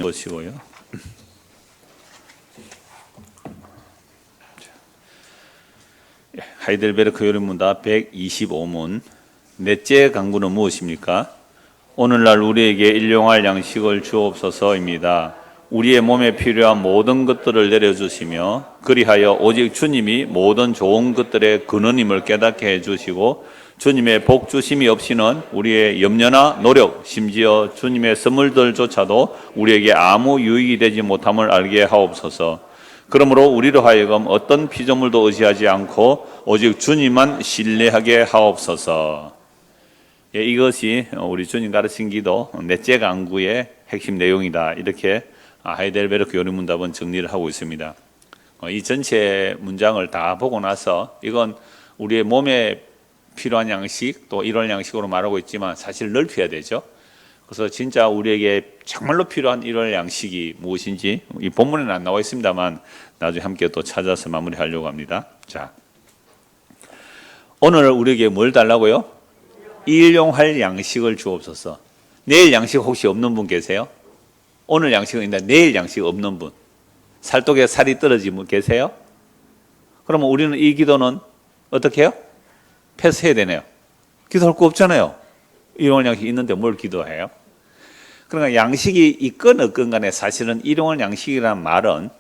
보시고요. 하이델베르크 요리문답 125문. 넷째 강구는 무엇입니까? 오늘날 우리에게 일용할 양식을 주옵소서입니다. 우리의 몸에 필요한 모든 것들을 내려주시며 그리하여 오직 주님이 모든 좋은 것들의 근원임을 깨닫게 해주시고 주님의 복 주심이 없이는 우리의 염려나 노력, 심지어 주님의 선물들조차도 우리에게 아무 유익이 되지 못함을 알게 하옵소서. 그러므로 우리로 하여금 어떤 피조물도 의지하지 않고 오직 주님만 신뢰하게 하옵소서. 예, 이것이 우리 주님 가르친 기도 넷째 강구의 핵심 내용이다. 이렇게 하이델베르크 요리문답은 정리를 하고 있습니다. 이 전체 문장을 다 보고 나서 이건 우리의 몸에 필요한 양식, 또 일월 양식으로 말하고 있지만 사실 넓혀야 되죠. 그래서 진짜 우리에게 정말로 필요한 일월 양식이 무엇인지 이 본문에는 안 나와 있습니다만 나중에 함께 또 찾아서 마무리하려고 합니다. 자, 오늘 우리에게 뭘 달라고요? 일용할 양식을 주옵소서. 내일 양식 혹시 없는 분 계세요? 오늘 양식은 있는데 내일 양식 없는 분, 살독에 살이 떨어진 분 계세요? 그러면 우리는 이 기도는 어떻게 해요? 패스해야 되네요. 기도할 거 없잖아요. 일용할 양식이 있는데 뭘 기도해요? 그러니까 양식이 있건 없건 간에 사실은 일용할 양식이라는 말은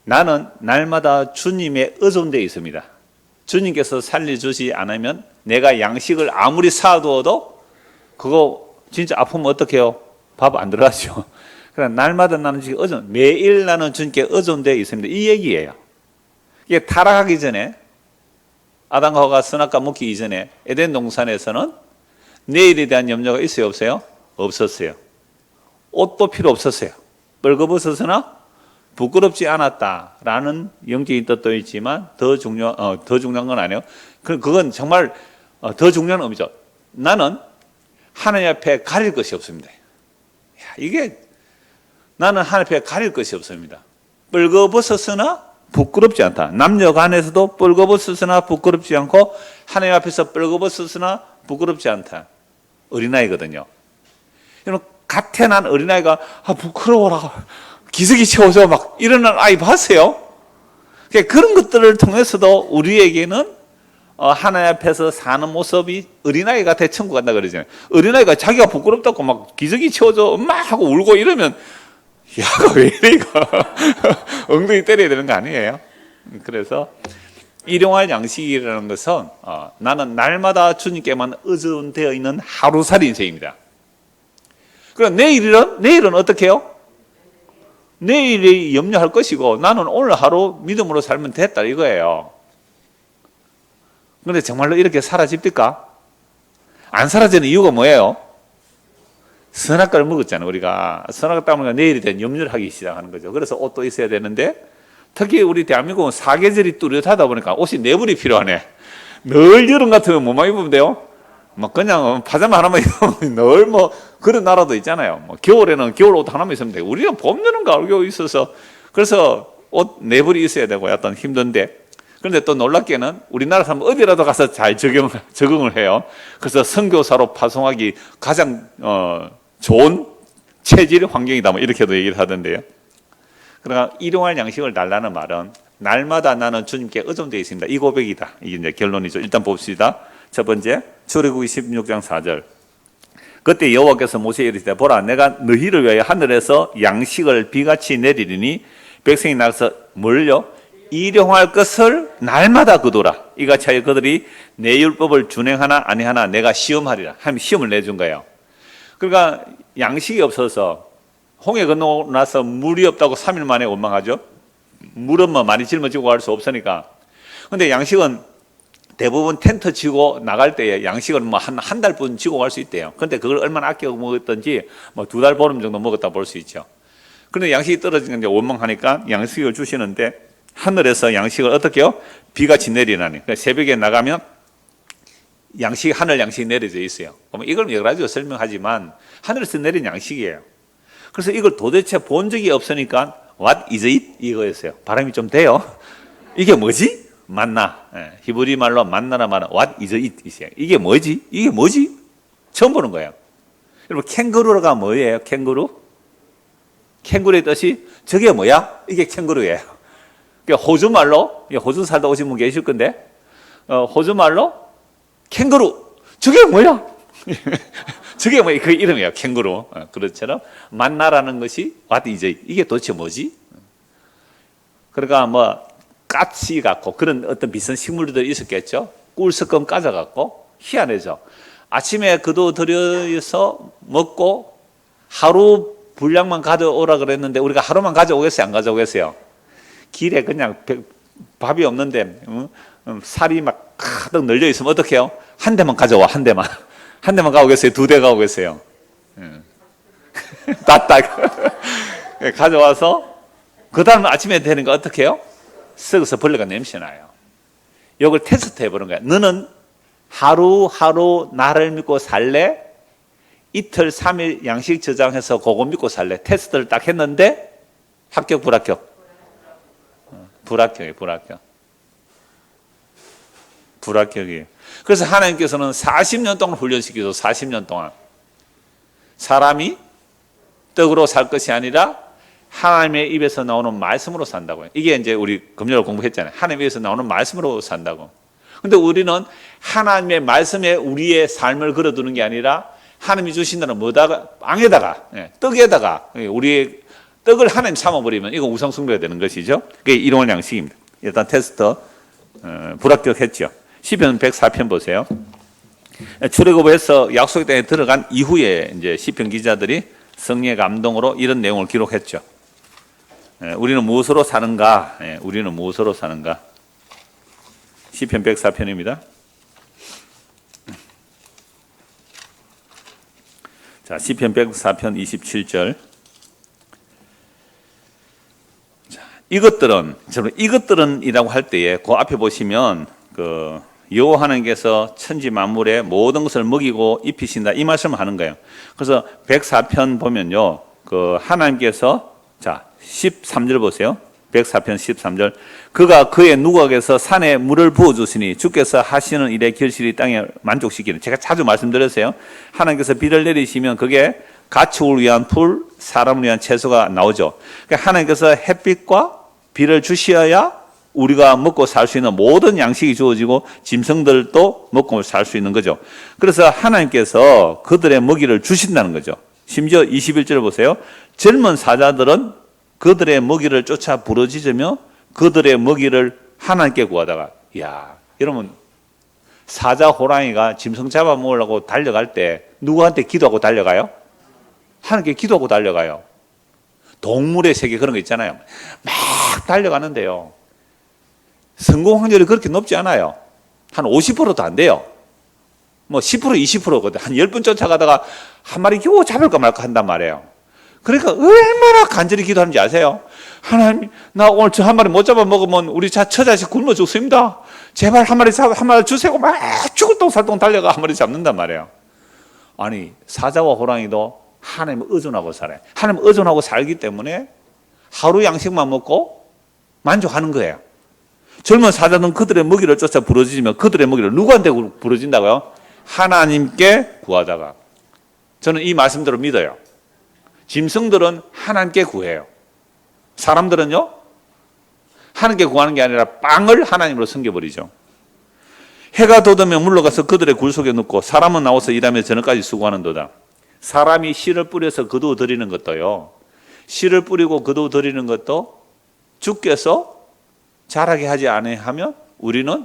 나는 날마다 주님의 의존되어 있습니다. 주님께서 살려주지 않으면 내가 양식을 아무리 사두어도 그거 진짜 아프면 어떻게 해요? 밥 안 들어가죠. 그러니까 날마다 나는 지금 매일 나는 주님께 의존되어 있습니다. 이 얘기예요. 이게 타락하기 전에 아담과 하와가 선악과 먹기 이전에 에덴 동산에서는 내일에 대한 염려가 있어요, 없어요? 없었어요. 옷도 필요 없었어요. 벌거벗었으나 부끄럽지 않았다라는 영적인 뜻도 있지만 더 중요한 건 아니에요. 그건 정말 더 중요한 의미죠. 나는 하나님 앞에 가릴 것이 없습니다. 이게 나는 하나님 앞에 가릴 것이 없습니다. 벌거벗었으나 부끄럽지 않다. 남녀 간에서도 벌거벗었으나 부끄럽지 않고 하나님 앞에서 벌거벗었으나 부끄럽지 않다. 어린아이거든요. 여러분, 갓 태어난 어린아이가 부끄러워라, 기저귀 채워줘 막 이러는 아이 봤어요? 그런 것들을 통해서도 우리에게는 하나님 앞에서 사는 모습이 어린아이 같아 천국 간다 그러잖아요. 어린아이가 자기가 부끄럽다고 막 기저귀 채워줘 엄마 하고 울고 이러면 야가 왜 이래 이거 엉덩이 때려야 되는 거 아니에요? 그래서 일용할 양식이라는 것은 나는 날마다 주님께만 의존되어 있는 하루살이 인생입니다. 그럼 내일은 어떻게 해요? 내일이 염려할 것이고 나는 오늘 하루 믿음으로 살면 됐다 이거예요. 그런데 정말로 이렇게 사라집니까? 안 사라지는 이유가 뭐예요? 선악과를 먹었잖아요. 우리가 선악과 때문에 내일에 대한 염려를 하기 시작하는 거죠. 그래서 옷도 있어야 되는데 특히 우리 대한민국은 사계절이 뚜렷하다 보니까 옷이 네 벌이 필요하네. 늘 여름 같으면 뭐만 입으면 돼요? 뭐 그냥 파자마 하나만 입으면 늘 뭐 그런 나라도 있잖아요. 뭐 겨울에는 겨울 옷 하나만 있으면 되고 우리는 봄, 여름, 가을, 겨울 있어서 그래서 옷 네 벌이 있어야 되고 약간 힘든데 그런데 또 놀랍게는 우리나라 사람 어디라도 가서 잘 적응을 해요. 그래서 선교사로 파송하기 가장 좋은 체질 환경이다 뭐 이렇게도 얘기를 하던데요. 그러니까 일용할 양식을 달라는 말은 날마다 나는 주님께 의존되어 있습니다. 이 고백이다. 이게 이제 결론이죠. 일단 봅시다. 첫 번째, 출애굽기 16장 4절. 그때 여호와께서 모세에게 이르시되 보라 내가 너희를 위하여 하늘에서 양식을 비같이 내리리니 백성이 나가서 뭘요? 일용할 것을 날마다 거두라. 이같이 하여 그들이 내 율법을 준행하나 아니하나 내가 시험하리라. 하면 시험을 내준 거예요. 그러니까 양식이 없어서 홍해 건너고 나서 물이 없다고 3일 만에 원망하죠. 물은 뭐 많이 짊어지고 갈 수 없으니까. 근데 양식은 대부분 텐트 치고 나갈 때에 양식은 뭐 한 달분 치고 갈 수 있대요. 근데 그걸 얼마나 아껴 먹었던지 뭐 2달 보름 정도 먹었다 볼 수 있죠. 그런데 양식이 떨어지는 게 원망하니까 양식을 주시는데 하늘에서 양식을 어떻게 해요? 비같이 내리나니. 그러니까 새벽에 나가면 하늘 양식이 내려져 있어요. 그러면 이걸 여러 가지로 설명하지만 하늘에서 내린 양식이에요. 그래서 이걸 도대체 본 적이 없으니까 What is it? 이거였어요. 발음이 좀 돼요. 이게 뭐지? 만나. 히브리 말로 만나라 말은 What is it? 이게 뭐지? 이게 뭐지? 처음 보는 거예요. 여러분 캥거루가 뭐예요? 캥거루? 캥거루의 뜻이 저게 뭐야? 이게 캥거루예요. 호주 말로, 호주 살다 오신 분 계실 건데, 호주 말로 캥거루, 저게 뭐야? 저게 뭐야? 그 이름이에요. 캥거루. 그렇처럼 만나라는 것이 what is it? 이게 도대체 뭐지? 그러니까 뭐 까치 같고 그런 어떤 비슷한 식물들도 있었겠죠. 꿀스껌 까져갖고 희한해져. 아침에 그도 들여서 먹고 하루 분량만 가져오라 그랬는데 우리가 하루만 가져오겠어요? 안 가져오겠어요? 길에 그냥 밥이 없는데 살이 막 가득 널려 있으면 어떡해요? 한 대만 가져와. 한 대만 가오겠어요? 두 대 가오겠어요? 따딱 가져와서 그 다음 아침에 되는 거 어떻게 해요? 썩어서 벌레가 냄새나요. 이걸 테스트 해보는 거야. 너는 하루하루 나를 믿고 살래? 이틀, 3일 양식 저장해서 그거 믿고 살래? 테스트를 딱 했는데 합격, 불합격? 불합격이에요. 불합격이에요. 그래서 하나님께서는 40년 동안 훈련시키죠. 40년 동안. 사람이 떡으로 살 것이 아니라 하나님의 입에서 나오는 말씀으로 산다고요. 이게 이제 우리 금요일 공부했잖아요. 하나님의 입에서 나오는 말씀으로 산다고. 근데 우리는 하나님의 말씀에 우리의 삶을 걸어두는 게 아니라 하나님이 주신다는 뭐다가 빵에다가 떡에다가 우리의 떡을 하나님 삼아버리면 이거 우상숭배가 되는 것이죠. 그게 이론의 양식입니다. 일단 테스트 불합격했죠. 시편 104편 보세요. 출애굽에서 약속의 땅에 들어간 이후에 이제 시편 기자들이 성령의 감동으로 이런 내용을 기록했죠. 우리는 무엇으로 사는가? 우리는 무엇으로 사는가? 시편 104편입니다. 자, 시편 104편 27절. 자, 이것들은이라고 할 때에 그 앞에 보시면 여호와 하나님께서 천지 만물의 모든 것을 먹이고 입히신다 이 말씀을 하는 거예요. 그래서 104편 보면요, 하나님께서 자 13절 보세요. 104편 13절. 그가 그의 누각에서 산에 물을 부어주시니 주께서 하시는 일에 결실이 땅에 만족시키는. 제가 자주 말씀드렸어요. 하나님께서 비를 내리시면 그게 가축을 위한 풀, 사람을 위한 채소가 나오죠. 그러니까 하나님께서 햇빛과 비를 주셔야 우리가 먹고 살 수 있는 모든 양식이 주어지고 짐승들도 먹고 살 수 있는 거죠. 그래서 하나님께서 그들의 먹이를 주신다는 거죠. 심지어 21절 보세요. 젊은 사자들은 그들의 먹이를 쫓아 부르짖으며 그들의 먹이를 하나님께 구하다가, 이야, 여러분, 사자 호랑이가 짐승 잡아먹으려고 달려갈 때 누구한테 기도하고 달려가요? 하나님께 기도하고 달려가요. 동물의 세계 그런 거 있잖아요. 막 달려가는데요. 성공 확률이 그렇게 높지 않아요. 한 50%도 안 돼요. 뭐 10%, 20%거든. 한 10분 쫓아가다가 한 마리 겨우 잡을까 말까 한단 말이에요. 그러니까 얼마나 간절히 기도하는지 아세요? 하나님, 나 오늘 저 한 마리 못 잡아먹으면 우리 처자식 굶어 죽습니다. 제발 한 마리 주세요. 막 죽을 똥살똥 달려가 한 마리 잡는단 말이에요. 아니, 사자와 호랑이도 하나님을 의존하고 살아요. 하나님을 의존하고 살기 때문에 하루 양식만 먹고 만족하는 거예요. 젊은 사자는 그들의 먹이를 쫓아 부르짖으며 그들의 먹이를 누구한테 부르짖는다고요? 하나님께 구하다가. 저는 이 말씀대로 믿어요. 짐승들은 하나님께 구해요. 사람들은요, 하나님께 구하는 게 아니라 빵을 하나님으로 섬겨버리죠. 해가 돋으면 물러가서 그들의 굴 속에 눕고 사람은 나와서 일하며 저녁까지 수고하는도다. 사람이 씨를 뿌려서 거두어 드리는 것도요, 씨를 뿌리고 거두어 드리는 것도 주께서 자라게 하지 아니하면 우리는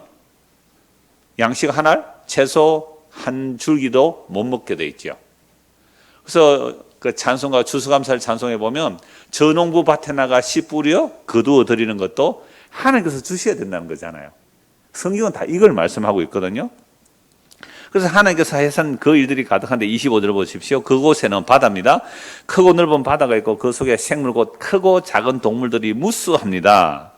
양식 한 알, 채소 한 줄기도 못 먹게 돼 있죠. 그래서 그 찬송가 추수감사를 찬송해 보면 저농부 밭에 나가 씨 뿌려 거두어 드리는 것도 하나님께서 주셔야 된다는 거잖아요. 성경은 다 이걸 말씀하고 있거든요. 그래서 하나님께서 하신 그 일들이 가득한데 25절 보십시오. 그곳에는 바다입니다. 크고 넓은 바다가 있고 그 속에 생물 곧 크고 작은 동물들이 무수합니다.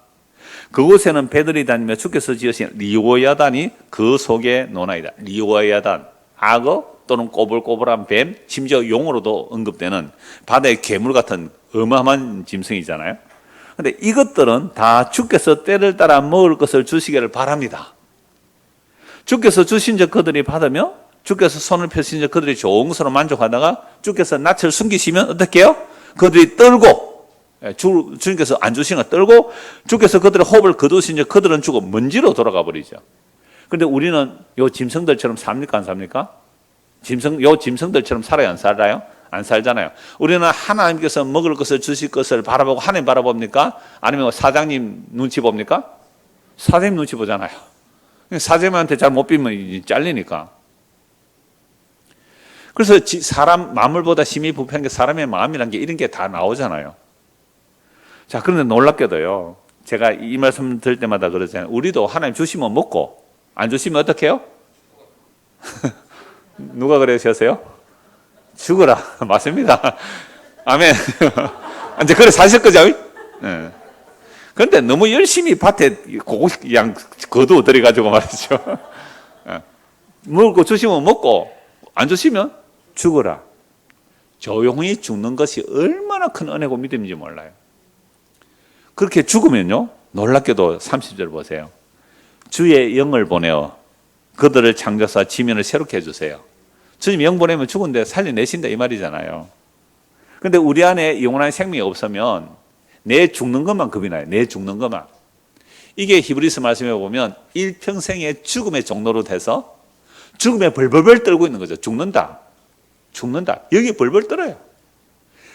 그곳에는 배들이 다니며 주께서 지으신 리오야단이 그 속에 노나이다. 리오야단, 악어 또는 꼬불꼬불한 뱀, 심지어 용어로도 언급되는 바다의 괴물 같은 어마어마한 짐승이잖아요. 그런데 이것들은 다 주께서 때를 따라 먹을 것을 주시기를 바랍니다. 주께서 주신 적 그들이 받으며 주께서 손을 펴신 적 그들이 좋은 것으로 만족하다가 주께서 낯을 숨기시면 어떻게 해요? 그들이 떨고 주님께서 안 주신 거 떨고 주께서 그들의 호흡을 거두시니 그들은 죽어 먼지로 돌아가 버리죠. 그런데 우리는 요 짐승들처럼 삽니까 안 삽니까? 요 짐승들처럼 살아요 안 살아요? 안 살잖아요. 우리는 하나님께서 먹을 것을 주실 것을 바라보고 하나님 바라봅니까? 아니면 사장님 눈치 봅니까? 사장님 눈치 보잖아요. 사장님한테 잘 못 비면 잘리니까. 그래서 사람 만물보다 심히 부패한 게 사람의 마음이란 게 이런 게 다 나오잖아요. 자, 그런데 놀랍게도요. 제가 이 말씀 들을 때마다 그러잖아요. 우리도 하나님 주시면 먹고 안 주시면 어떻게 해요? 누가 그러셨어요? 죽어라. 맞습니다. 아멘. 이제 그래 사실 거죠? 네. 그런데 너무 열심히 밭에 그냥 거두 들여가지고 말이죠. 먹고 주시면 먹고 안 주시면 죽어라. 조용히 죽는 것이 얼마나 큰 은혜고 믿음인지 몰라요. 그렇게 죽으면요, 놀랍게도 30절 보세요. 주의 영을 보내어 그들을 창조사 지면을 새롭게 해주세요. 주님 영 보내면 죽은데 살려내신다 이 말이잖아요. 그런데 우리 안에 영원한 생명이 없으면 내 죽는 것만 겁이 나요. 내 죽는 것만. 이게 히브리서 말씀에 보면 일평생의 죽음의 종로로 돼서 죽음에 벌벌벌 떨고 있는 거죠. 죽는다. 여기 벌벌 떨어요.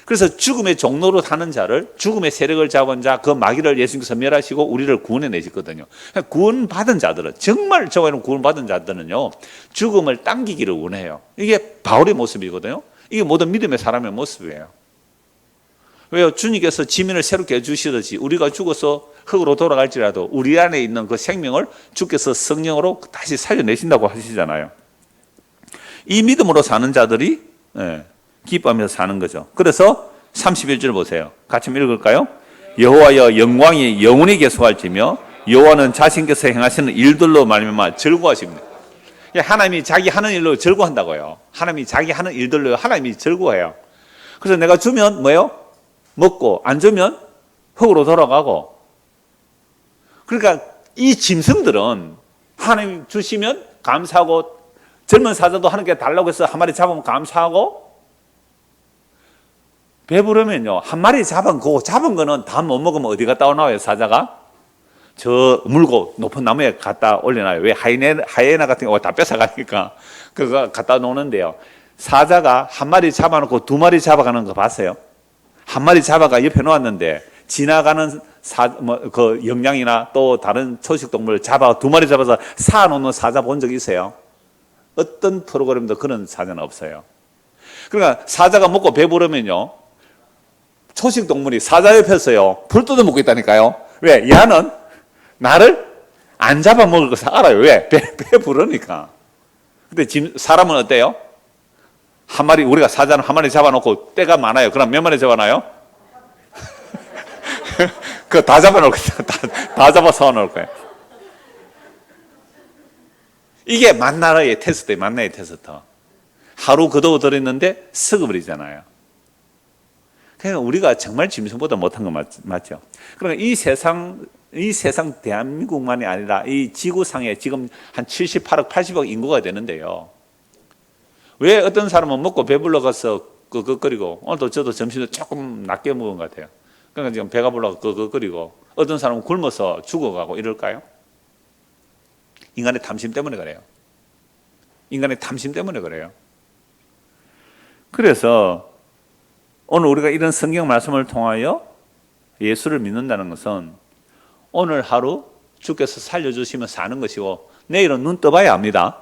그래서 죽음의 종로로 타는 자를, 죽음의 세력을 잡은 자, 그 마귀를 예수님께서 멸하시고 우리를 구원해 내셨거든요. 구원받은 자들은, 정말 저와는 구원받은 자들은요, 죽음을 당기기를 원해요. 이게 바울의 모습이거든요. 이게 모든 믿음의 사람의 모습이에요. 왜요? 주님께서 지면을 새롭게 해주시듯이 우리가 죽어서 흙으로 돌아갈지라도 우리 안에 있는 그 생명을 주께서 성령으로 다시 살려내신다고 하시잖아요. 이 믿음으로 사는 자들이 기뻐하면서 사는 거죠. 그래서 31절 보세요. 같이 읽을까요? 여호와여 영광이 영원히 계속할지며 여호와는 자신께서 행하시는 일들로 말미암아 즐거워하십니다. 하나님이 자기 하는 일로 즐거워한다고요. 하나님이 자기 하는 일들로 하나님이 즐거워해요. 그래서 내가 주면 뭐예요? 먹고 안 주면 흙으로 돌아가고. 그러니까 이 짐승들은 하나님 주시면 감사하고 젊은 사자도 하나님께 달라고 해서 한 마리 잡으면 감사하고 배부르면요 한 마리 잡은 거는 다 못 먹으면 어디 갔다 오나요? 사자가 저 물고 높은 나무에 갖다 올려놔요. 왜? 하이에나 같은 거 다 뺏어가니까 그거 갖다 놓는데요. 사자가 한 마리 잡아놓고 두 마리 잡아가는 거 봤어요? 한 마리 잡아가 옆에 놓았는데 지나가는 그 영양이나 또 다른 초식 동물을 잡아 두 마리 잡아서 사놓는 사자 본 적 있어요? 어떤 프로그램도 그런 사자는 없어요. 그러니까 사자가 먹고 배부르면요 초식 동물이 사자 옆에서요 불 뜯어 먹고 있다니까요. 왜? 얘는 나를 안 잡아먹을 것을 알아요. 왜? 배부르니까. 근데 사람은 어때요? 한 마리, 우리가 사자는 한 마리 잡아놓고 때가 많아요. 그럼 몇 마리 잡아놔요? 그거 다 잡아놓을 거예요. 다 잡아서 놓을 거예요. 이게 만나의 테스트예요. 만나의 테스트. 하루 거두어들였는데 썩어버리잖아요. 그러니까 우리가 정말 짐승보다 못한 거 맞죠? 그러니까 이 세상 대한민국만이 아니라 이 지구상에 지금 한 78억, 80억 인구가 되는데요. 왜 어떤 사람은 먹고 배불러 가서 끄끄거리고 오늘도 저도 점심을 조금 낮게 먹은 것 같아요. 그러니까 지금 배가 불러서 끄끄거리고 어떤 사람은 굶어서 죽어가고 이럴까요? 인간의 탐심 때문에 그래요. 인간의 탐심 때문에 그래요. 그래서 오늘 우리가 이런 성경 말씀을 통하여 예수를 믿는다는 것은 오늘 하루 주께서 살려주시면 사는 것이고 내일은 눈 떠봐야 압니다.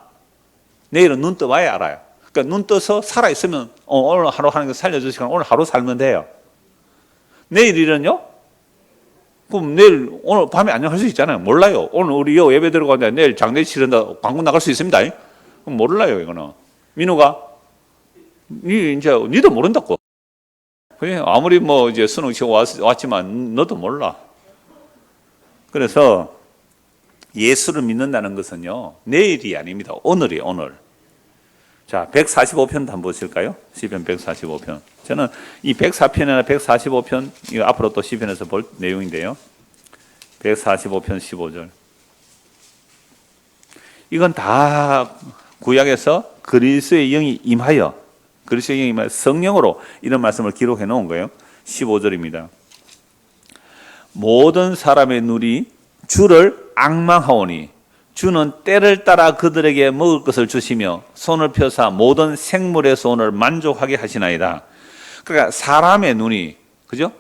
내일은 눈 떠봐야 알아요. 그러니까 눈 떠서 살아있으면 오늘 하루 하는 거 살려주시면 오늘 하루 살면 돼요. 내일 일은요? 그럼 내일 오늘 밤에 안녕할 수 있잖아요. 몰라요. 오늘 우리 요 예배 들어가는데 내일 장례 치른다 광고 나갈 수 있습니다. 그럼 몰라요 이거는. 민우가 니도 모른다고. 그냥 아무리 뭐 이제 수능 치고 왔지만 너도 몰라. 그래서 예수를 믿는다는 것은요 내일이 아닙니다. 오늘이에요. 오늘. 자, 145편 한번 보실까요? 시편 145편. 저는 이 104편이나 145편 이거 앞으로 또 시편에서 볼 내용인데요. 145편 15절. 이건 다 구약에서 그리스도의 영이 임하여 성령으로 이런 말씀을 기록해 놓은 거예요. 15절입니다. 모든 사람의 눈이 주를 앙망하오니 주는 때를 따라 그들에게 먹을 것을 주시며 손을 펴사 모든 생물의 소원을 만족하게 하시나이다. 그러니까 사람의 눈이, 그죠?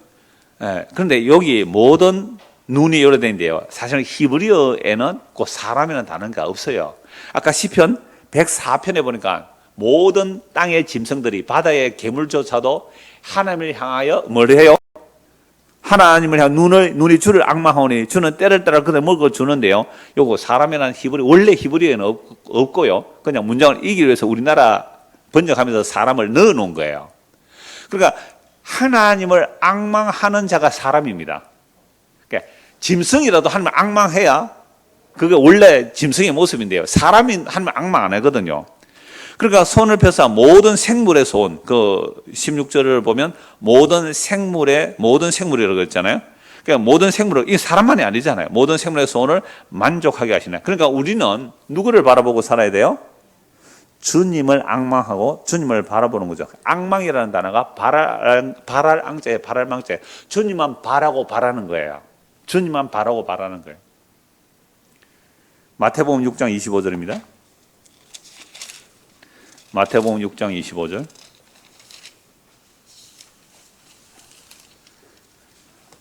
그런데 여기 모든 눈이 여러 되는데요. 사실은 히브리어에는 그 사람이라는 단어가 없어요. 아까 시편 104편에 보니까 모든 땅의 짐승들이 바다의 괴물조차도 하나님을 향하여 뭘 해요? 하나님을 향한 눈이 주를 앙망하오니 주는 때를 따라 그들 먹어 주는데요. 요거 사람이라는 원래 히브리어에는 없고요. 그냥 문장을 이기기 위해서 우리나라 번역하면서 사람을 넣어 놓은 거예요. 그러니까 하나님을 앙망하는 자가 사람입니다. 그러니까 짐승이라도 하나님을 앙망해야 그게 원래 짐승의 모습인데요. 사람이 하나님을 앙망 안 하거든요. 그러니까 손을 펴서 모든 생물의 손, 그 16절을 보면 모든 생물이라고 했잖아요. 그러니까 모든 생물을, 이 사람만이 아니잖아요. 모든 생물의 손을 만족하게 하시네. 그러니까 우리는 누구를 바라보고 살아야 돼요? 주님을 앙망하고 주님을 바라보는 거죠. 앙망이라는 단어가 바랄 앙자에 바랄 망자에 주님만 바라고 바라는 거예요. 주님만 바라고 바라는 거예요. 마태복음 6장 25절입니다. 마태복음 6장 25절.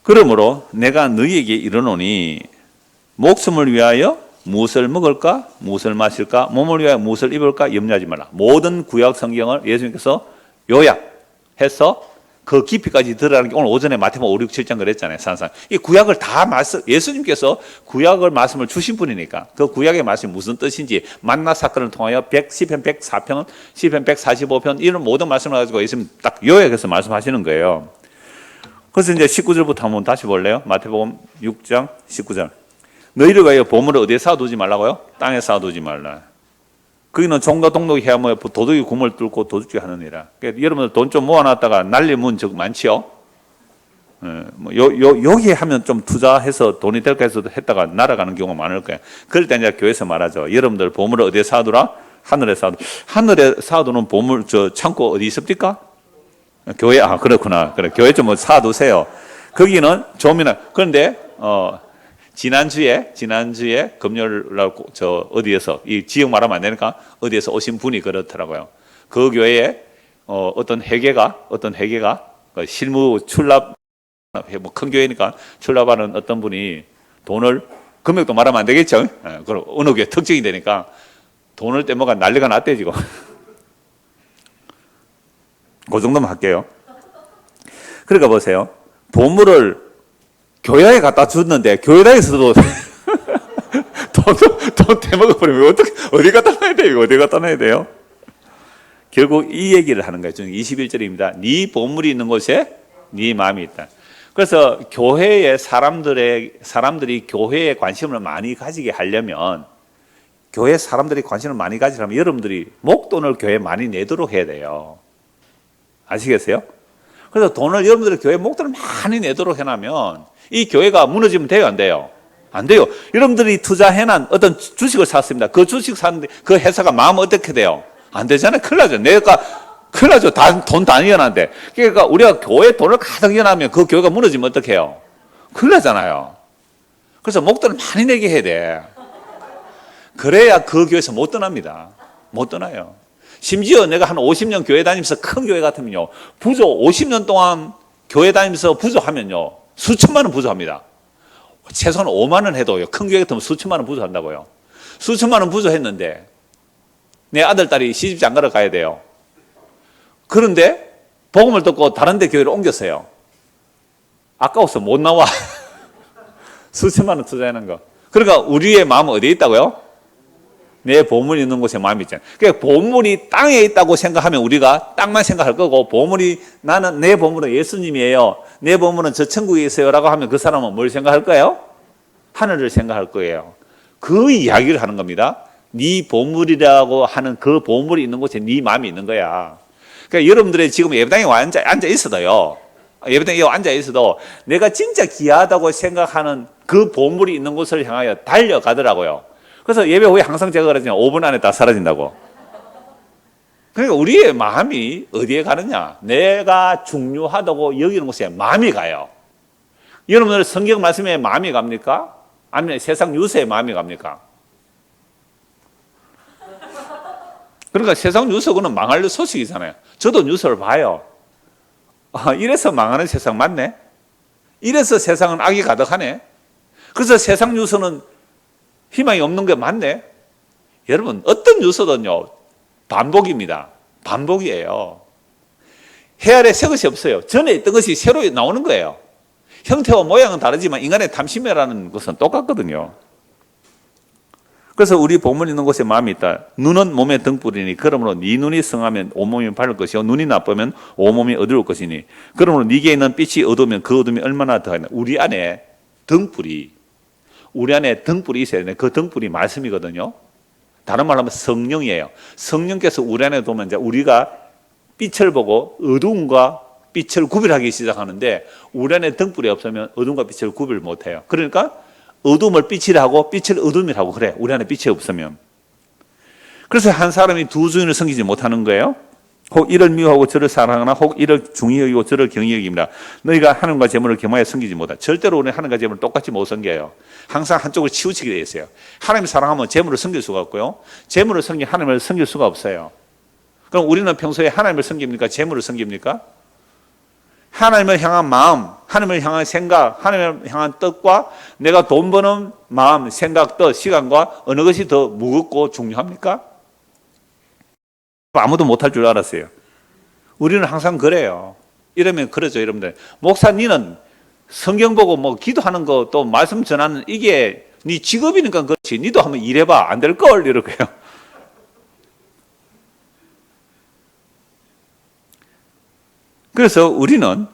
그러므로 내가 너희에게 이르노니 목숨을 위하여 무엇을 먹을까 무엇을 마실까 몸을 위하여 무엇을 입을까 염려하지 말라. 모든 구약 성경을 예수님께서 요약해서 그 깊이까지 들어가는 게 오늘 오전에 마태복음 5, 6, 7장 그랬잖아요. 산상. 이 구약을 다 예수님께서 구약을 말씀을 주신 분이니까 그 구약의 말씀이 무슨 뜻인지 만나 사건을 통하여 시편 104편, 시편 145편 이런 모든 말씀을 가지고 예수님 딱 요약해서 말씀하시는 거예요. 그래서 이제 19절부터 한번 다시 볼래요? 마태복음 6장 19절. 너희를 위하여 보물을 어디에 쌓아두지 말라고요? 땅에 쌓아두지 말라. 거기는 종과 동록이 해야뭐 도둑이 구멍을 뚫고 도둑질 하느니라. 그러니까 여러분들 돈 좀 모아놨다가 날리면 적 많지요? 여기에 하면 좀 투자해서 돈이 될까 해서 했다가 날아가는 경우가 많을 거예요. 그럴 때 이제 교회에서 말하죠. 여러분들 보물을 어디에 쌓아두라? 하늘에 쌓아두. 하늘에 쌓아두는 보물, 창고 어디 있습니까? 교회, 그렇구나. 그래, 교회 좀 쌓아두세요. 거기는 좀이나, 그런데, 지난주에 금요일 어디에서 이 지역 말하면 안 되니까 어디에서 오신 분이 그렇더라고요. 그 교회에 어떤 회계가 실무 출납 큰 교회니까 출납하는 어떤 분이 돈을 금액도 말하면 안 되겠죠. 그럼 어느 교회 특징이 되니까 돈을 떼먹어 난리가 났대 지금. 그 정도만 할게요. 그러니까 보세요. 보물을 교회에 갖다 줬는데 교회당에서도 돈 떼먹어버리면 어디 갖다 놔야 돼요? 어디 갖다 놔야 돼요? 결국 이 얘기를 하는 거예요. 21절입니다. 네 보물이 있는 곳에 네 마음이 있다. 그래서 교회에 사람들이 교회에 관심을 많이 가지게 하려면 교회 사람들이 관심을 많이 가지려면 여러분들이 목돈을 교회에 많이 내도록 해야 돼요. 아시겠어요? 그래서 돈을 여러분들이 교회 목돈을 많이 내도록 해놓으면 이 교회가 무너지면 돼요, 안 돼요? 안 돼요. 여러분들이 투자해놓은 어떤 주식을 샀습니다. 그 주식 샀는데 그 회사가 마음 어떻게 돼요? 안 되잖아요. 큰일 나죠. 큰일 나죠. 돈 다 이어놨는데. 그러니까 우리가 교회에 돈을 가득 이어놓으면 그 교회가 무너지면 어떻게 해요? 큰일 나잖아요. 그래서 목돈을 많이 내게 해야 돼. 그래야 그 교회에서 못 떠납니다. 못 떠나요. 심지어 내가 한 50년 교회 다니면서 큰 교회 같으면요. 부조 50년 동안 교회 다니면서 부조하면요. 수천만 원 부조합니다. 최소한 5만 원 해도요. 큰 교회 같으면 수천만 원 부조한다고요. 수천만 원 부조했는데 내 아들, 딸이 시집 장가를 가야 돼요. 그런데 복음을 듣고 다른 데 교회를 옮겼어요. 아까워서 못 나와. 수천만 원 투자하는 거. 그러니까 우리의 마음은 어디에 있다고요? 내 보물이 있는 곳에 마음이 있잖아요. 그러니까 보물이 땅에 있다고 생각하면 우리가 땅만 생각할 거고, 나는 내 보물은 예수님이에요. 내 보물은 저 천국에 있어요. 라고 하면 그 사람은 뭘 생각할 거예요? 하늘을 생각할 거예요. 그 이야기를 하는 겁니다. 네 보물이라고 하는 그 보물이 있는 곳에 네 마음이 있는 거야. 그러니까 여러분들이 지금 예배당에 앉아 있어도요. 예배당에 앉아 있어도 내가 진짜 귀하다고 생각하는 그 보물이 있는 곳을 향하여 달려가더라고요. 그래서 예배 후에 항상 제가 그러잖아요. 5분 안에 다 사라진다고. 그러니까 우리의 마음이 어디에 가느냐? 내가 중요하다고 여기는 곳에 마음이 가요. 여러분들 성경 말씀에 마음이 갑니까? 아니면 세상 뉴스에 마음이 갑니까? 그러니까 세상 뉴스 그는 망할 소식이잖아요. 저도 뉴스를 봐요. 이래서 망하는 세상 맞네? 이래서 세상은 악이 가득하네? 그래서 세상 뉴스는 희망이 없는 게 맞네? 여러분, 어떤 뉴스든요, 반복입니다. 반복이에요. 해 아래 새 것이 없어요. 전에 있던 것이 새로 나오는 거예요. 형태와 모양은 다르지만 인간의 탐심이라는 것은 똑같거든요. 그래서 우리 본문 있는 곳에 마음이 있다. 눈은 몸의 등불이니 그러므로 네 눈이 성하면 온몸이 밝을 것이요 눈이 나쁘면 온몸이 어두울 것이니 그러므로 네게 있는 빛이 어두우면 그 어둠이 얼마나 더하냐. 우리 안에 등불이 있어야 되는데 그 등불이 말씀이거든요. 다른 말로 하면 성령이에요. 성령께서 우리 안에 두면 이제 우리가 빛을 보고 어두움과 빛을 구별하기 시작하는데 우리 안에 등불이 없으면 어둠과 빛을 구별 못해요. 그러니까 어둠을 빛이라 하고 빛을 어둠이라 하고 그래. 우리 안에 빛이 없으면. 그래서 한 사람이 두 주인을 섬기지 못하는 거예요. 혹 이를 미워하고 저를 사랑하나 혹 이를 중히 여기고 저를 경히 여깁니다. 너희가 하나님과 재물을 겸하여 섬기지 못하. 절대로 우리는 하나님과 재물을 똑같이 못 섬겨요. 항상 한쪽을 치우치게 되어 있어요. 하나님을 사랑하면 재물을 섬길 수가 없고요. 재물을 섬기면 하나님을 섬길 수가 없어요. 그럼 우리는 평소에 하나님을 섬깁니까? 재물을 섬깁니까? 하나님을 향한 마음, 하나님을 향한 생각, 하나님을 향한 뜻과 내가 돈 버는 마음, 생각, 뜻, 시간과 어느 것이 더 무겁고 중요합니까? 아무도 못할 줄 알았어요. 우리는 항상 그래요. 이러면 그러죠, 여러분들. 목사, 니는 성경 보고 뭐 기도하는 거 또 말씀 전하는 이게 네 직업이니까 그렇지. 니도 한번 일해봐. 안 될걸? 이러고요. 그래서 우리는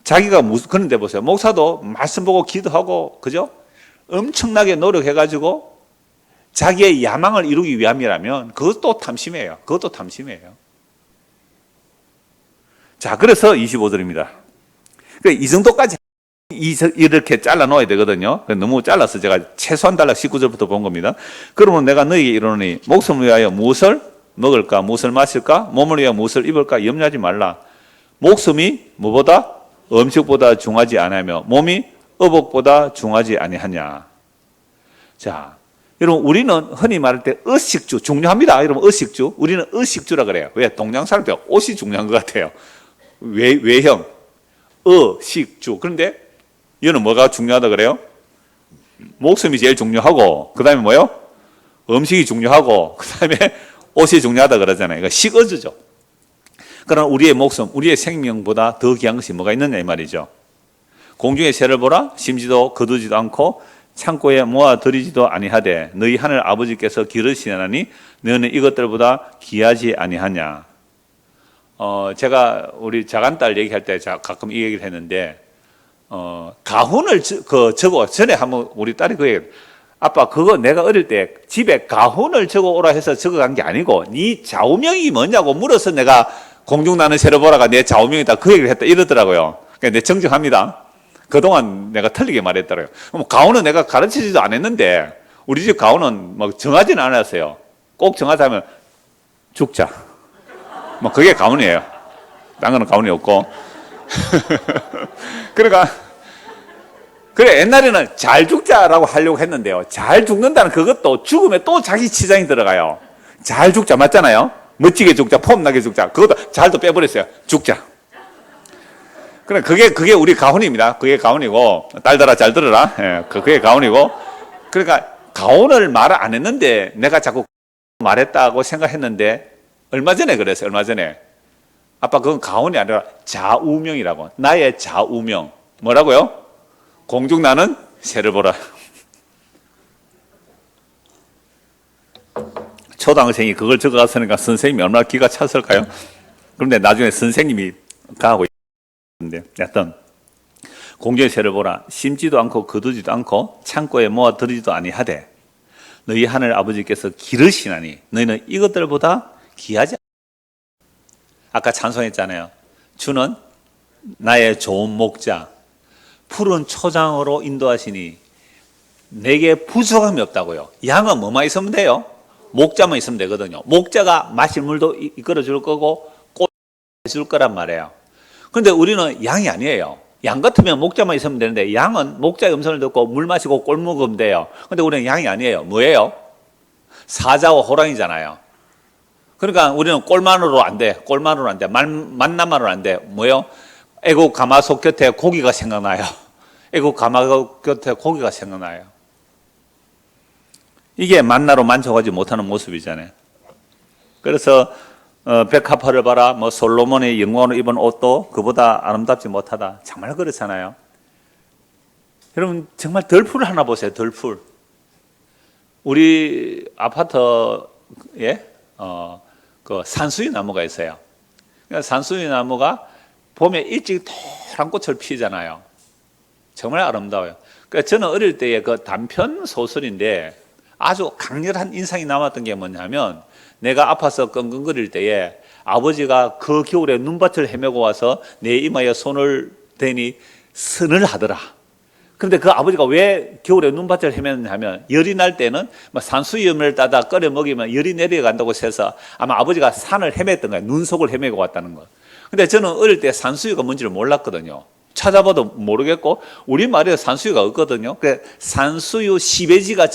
자기가 그런데 보세요. 목사도 말씀 보고 기도하고, 그죠? 엄청나게 노력해가지고 자기의 야망을 이루기 위함이라면 그것도 탐심이에요. 그것도 탐심이에요. 자, 그래서 25절입니다. 이 정도까지 이렇게 잘라 놓아야 되거든요. 너무 잘라서 제가 최소한 달락 19절부터 본 겁니다. 그러면 내가 너희에게 이르노니 목숨을 위하여 무엇을 먹을까, 무엇을 마실까, 몸을 위하여 무엇을 입을까 염려하지 말라. 목숨이 뭐보다? 음식보다 중하지 아니하며 몸이 의복보다 중하지 아니하냐. 자, 여러분 우리는 흔히 말할 때 의식주 중요합니다. 여러분 의식주, 우리는 의식주라 그래요. 왜? 동양 사람들 옷이 중요한 것 같아요. 외형, 의식주. 그런데 얘는 뭐가 중요하다 그래요? 목숨이 제일 중요하고 그 다음에 뭐요? 음식이 중요하고 그 다음에 옷이 중요하다 그러잖아요. 그러니까 식어주죠. 그러나 우리의 목숨, 우리의 생명보다 더 귀한 것이 뭐가 있느냐 이 말이죠. 공중의 새를 보라, 심지도 거두지도 않고 창고에 모아들이지도 아니하되 너희 하늘 아버지께서 기르시나니 너희는 이것들보다 귀하지 아니하냐. 제가 우리 작은딸 얘기할 때 가끔 이 얘기를 했는데 가훈을 적어 전에 한번 우리 딸이 그 얘기, 아빠 그거 내가 어릴 때 집에 가훈을 적어 오라 해서 적어간 게 아니고 네 좌우명이 뭐냐고 물어서 내가 공중 나는 새를 보라가 내 좌우명이다 그 얘기를 했다 이러더라고요. 그러니까 내 정정합니다. 그동안 내가 틀리게 말했더라고요. 가훈은 내가 가르치지도 않았는데 우리 집 가훈은 막 정하지는 않았어요. 꼭 정하자면 죽자. 뭐 그게 가훈이에요. 딴 거는 가훈이 없고. 그러니까 그래 옛날에는 잘 죽자라고 하려고 했는데요. 잘 죽는다는 그것도 죽음에 또 자기 치장이 들어가요. 잘 죽자 맞잖아요. 멋지게 죽자, 폼나게 죽자. 그것도 잘도 빼버렸어요. 죽자. 그래, 그게 우리 가훈입니다. 그게 가훈이고, 딸들아 잘 들어라. 예, 그게 가훈이고. 그러니까 가훈을 말 안 했는데 내가 자꾸 말했다고 생각했는데 얼마 전에 그랬어요. 얼마 전에. 아빠 그건 가훈이 아니라 좌우명이라고. 나의 좌우명. 뭐라고요? 공중 나는 새를 보라. 초등학생이 그걸 적어갔으니까 선생님이 얼마나 기가 찼을까요? 그런데 나중에 선생님이 가고 있는데, 여튼 공중의 새를 보라. 심지도 않고 거두지도 않고 창고에 모아들이지도 아니하되 너희 하늘 아버지께서 기르시나니 너희는 이것들보다 귀하지 않다. 아까 찬송했잖아요. 주는 나의 좋은 목자, 푸른 초장으로 인도하시니 내게 부족함이 없다고요. 양은 뭐만 있으면 돼요? 목자만 있으면 되거든요. 목자가 마실 물도 이끌어 줄 거고 꽃 줄 거란 말이에요. 그런데 우리는 양이 아니에요. 양 같으면 목자만 있으면 되는데 양은 목자의 음성을 듣고 물 마시고 꼴 먹으면 돼요. 근데 우리는 양이 아니에요. 뭐예요? 사자와 호랑이잖아요. 그러니까 우리는 꼴만으로 안 돼. 꼴만으로 안 돼. 만나만으로 안 돼. 뭐예요? 애국 가마솥 곁에 고기가 생각나요. 애국 가마솥 곁에 고기가 생각나요. 이게 만나로 만족하지 못하는 모습이잖아요. 그래서 백합화를 봐라, 뭐 솔로몬의 영광으로 입은 옷도 그보다 아름답지 못하다. 정말 그렇잖아요. 여러분 정말 덜풀 하나 보세요. 덜풀. 우리 아파트에 그 산수유 나무가 있어요. 그러니까 산수유 나무가 봄에 일찍 노란 꽃을 피잖아요. 정말 아름다워요. 그러니까 저는 어릴 때의 그 단편 소설인데 아주 강렬한 인상이 남았던 게 뭐냐면, 내가 아파서 끙끙거릴 때에 아버지가 그 겨울에 눈밭을 헤매고 와서 내 이마에 손을 대니 선을 하더라. 그런데 그 아버지가 왜 겨울에 눈밭을 헤매느냐면, 열이 날 때는 산수유를 따다 끓여 먹이면 열이 내려간다고 해서 아마 아버지가 산을 헤맸던 거예요. 눈 속을 헤매고 왔다는 거. 근데 저는 어릴 때 산수유가 뭔지를 몰랐거든요. 찾아봐도 모르겠고 우리말에 산수유가 없거든요. 그 산수유 시베지가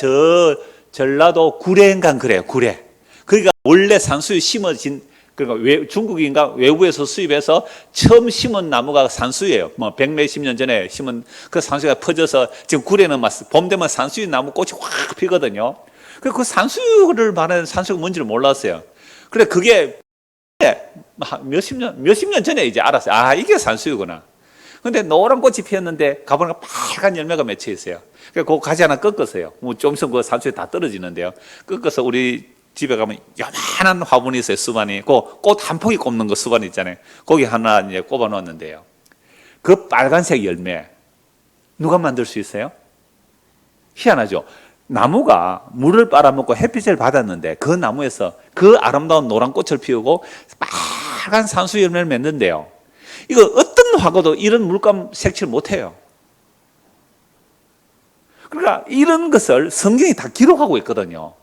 전라도 구례인가 그래요. 구례. 그러니까 원래 산수유 심어진, 그러니까 중국인가 외부에서 수입해서 처음 심은 나무가 산수유예요. 뭐 백몇십 년 전에 심은 그 산수유가 퍼져서 지금 구례는 막 봄 되면 산수유 나무 꽃이 확 피거든요. 그 산수유를 말하는 산수유가 뭔지를 몰랐어요. 그래 그게 몇십 년 전에 이제 알았어요. 아, 이게 산수유구나. 근데 노란 꽃이 피었는데 가보니까 빨간 열매가 맺혀 있어요. 그래서 그 가지 하나 꺾었어요. 뭐 좀 있으면 그 산수유 다 떨어지는데요. 꺾어서 우리 집에 가면 요만한 화분이 있어요. 수반이. 그 꽃 한 포기 꼽는 거 수반 있잖아요. 거기 하나 이제 꼽아 놓았는데요. 그 빨간색 열매 누가 만들 수 있어요? 희한하죠. 나무가 물을 빨아먹고 햇빛을 받았는데 그 나무에서 그 아름다운 노란 꽃을 피우고 빨간 산수유 열매를 맺는데요. 이거 어떤 화가도 이런 물감 색칠 못해요. 그러니까 이런 것을 성경이 다 기록하고 있거든요.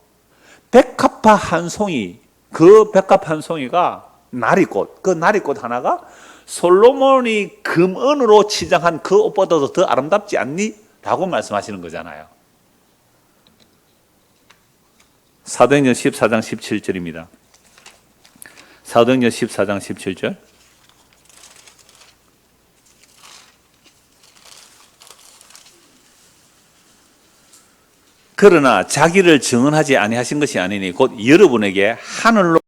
백합화 한 송이, 그 백합 한 송이가 나리꽃, 그 나리꽃 하나가 솔로몬이 금은으로 치장한 그 옷보다도 더 아름답지 않니? 라고 말씀하시는 거잖아요. 사도행전 14장 17절입니다. 사도행전 14장 17절. 그러나 자기를 증언하지 아니하신 것이 아니니 곧 여러분에게 하늘로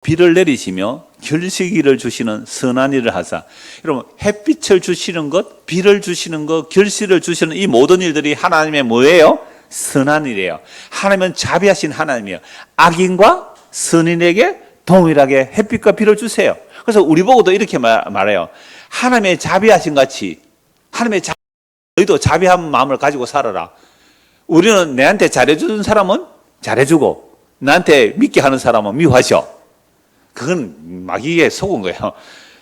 비를 내리시며 결실기를 주시는 선한 일을 하사. 여러분 햇빛을 주시는 것, 비를 주시는 것, 결실을 주시는 이 모든 일들이 하나님의 뭐예요? 선한 일이에요. 하나님은 자비하신 하나님이에요. 악인과 선인에게 동일하게 햇빛과 비를 주세요. 그래서 우리 보고도 이렇게 말해요. 하나님의 자비하신 같이 너희도 자비한 마음을 가지고 살아라. 우리는 내한테 잘해주는 사람은 잘해주고 나한테 믿게 하는 사람은 미워하셔. 그건 마귀에 속은 거예요.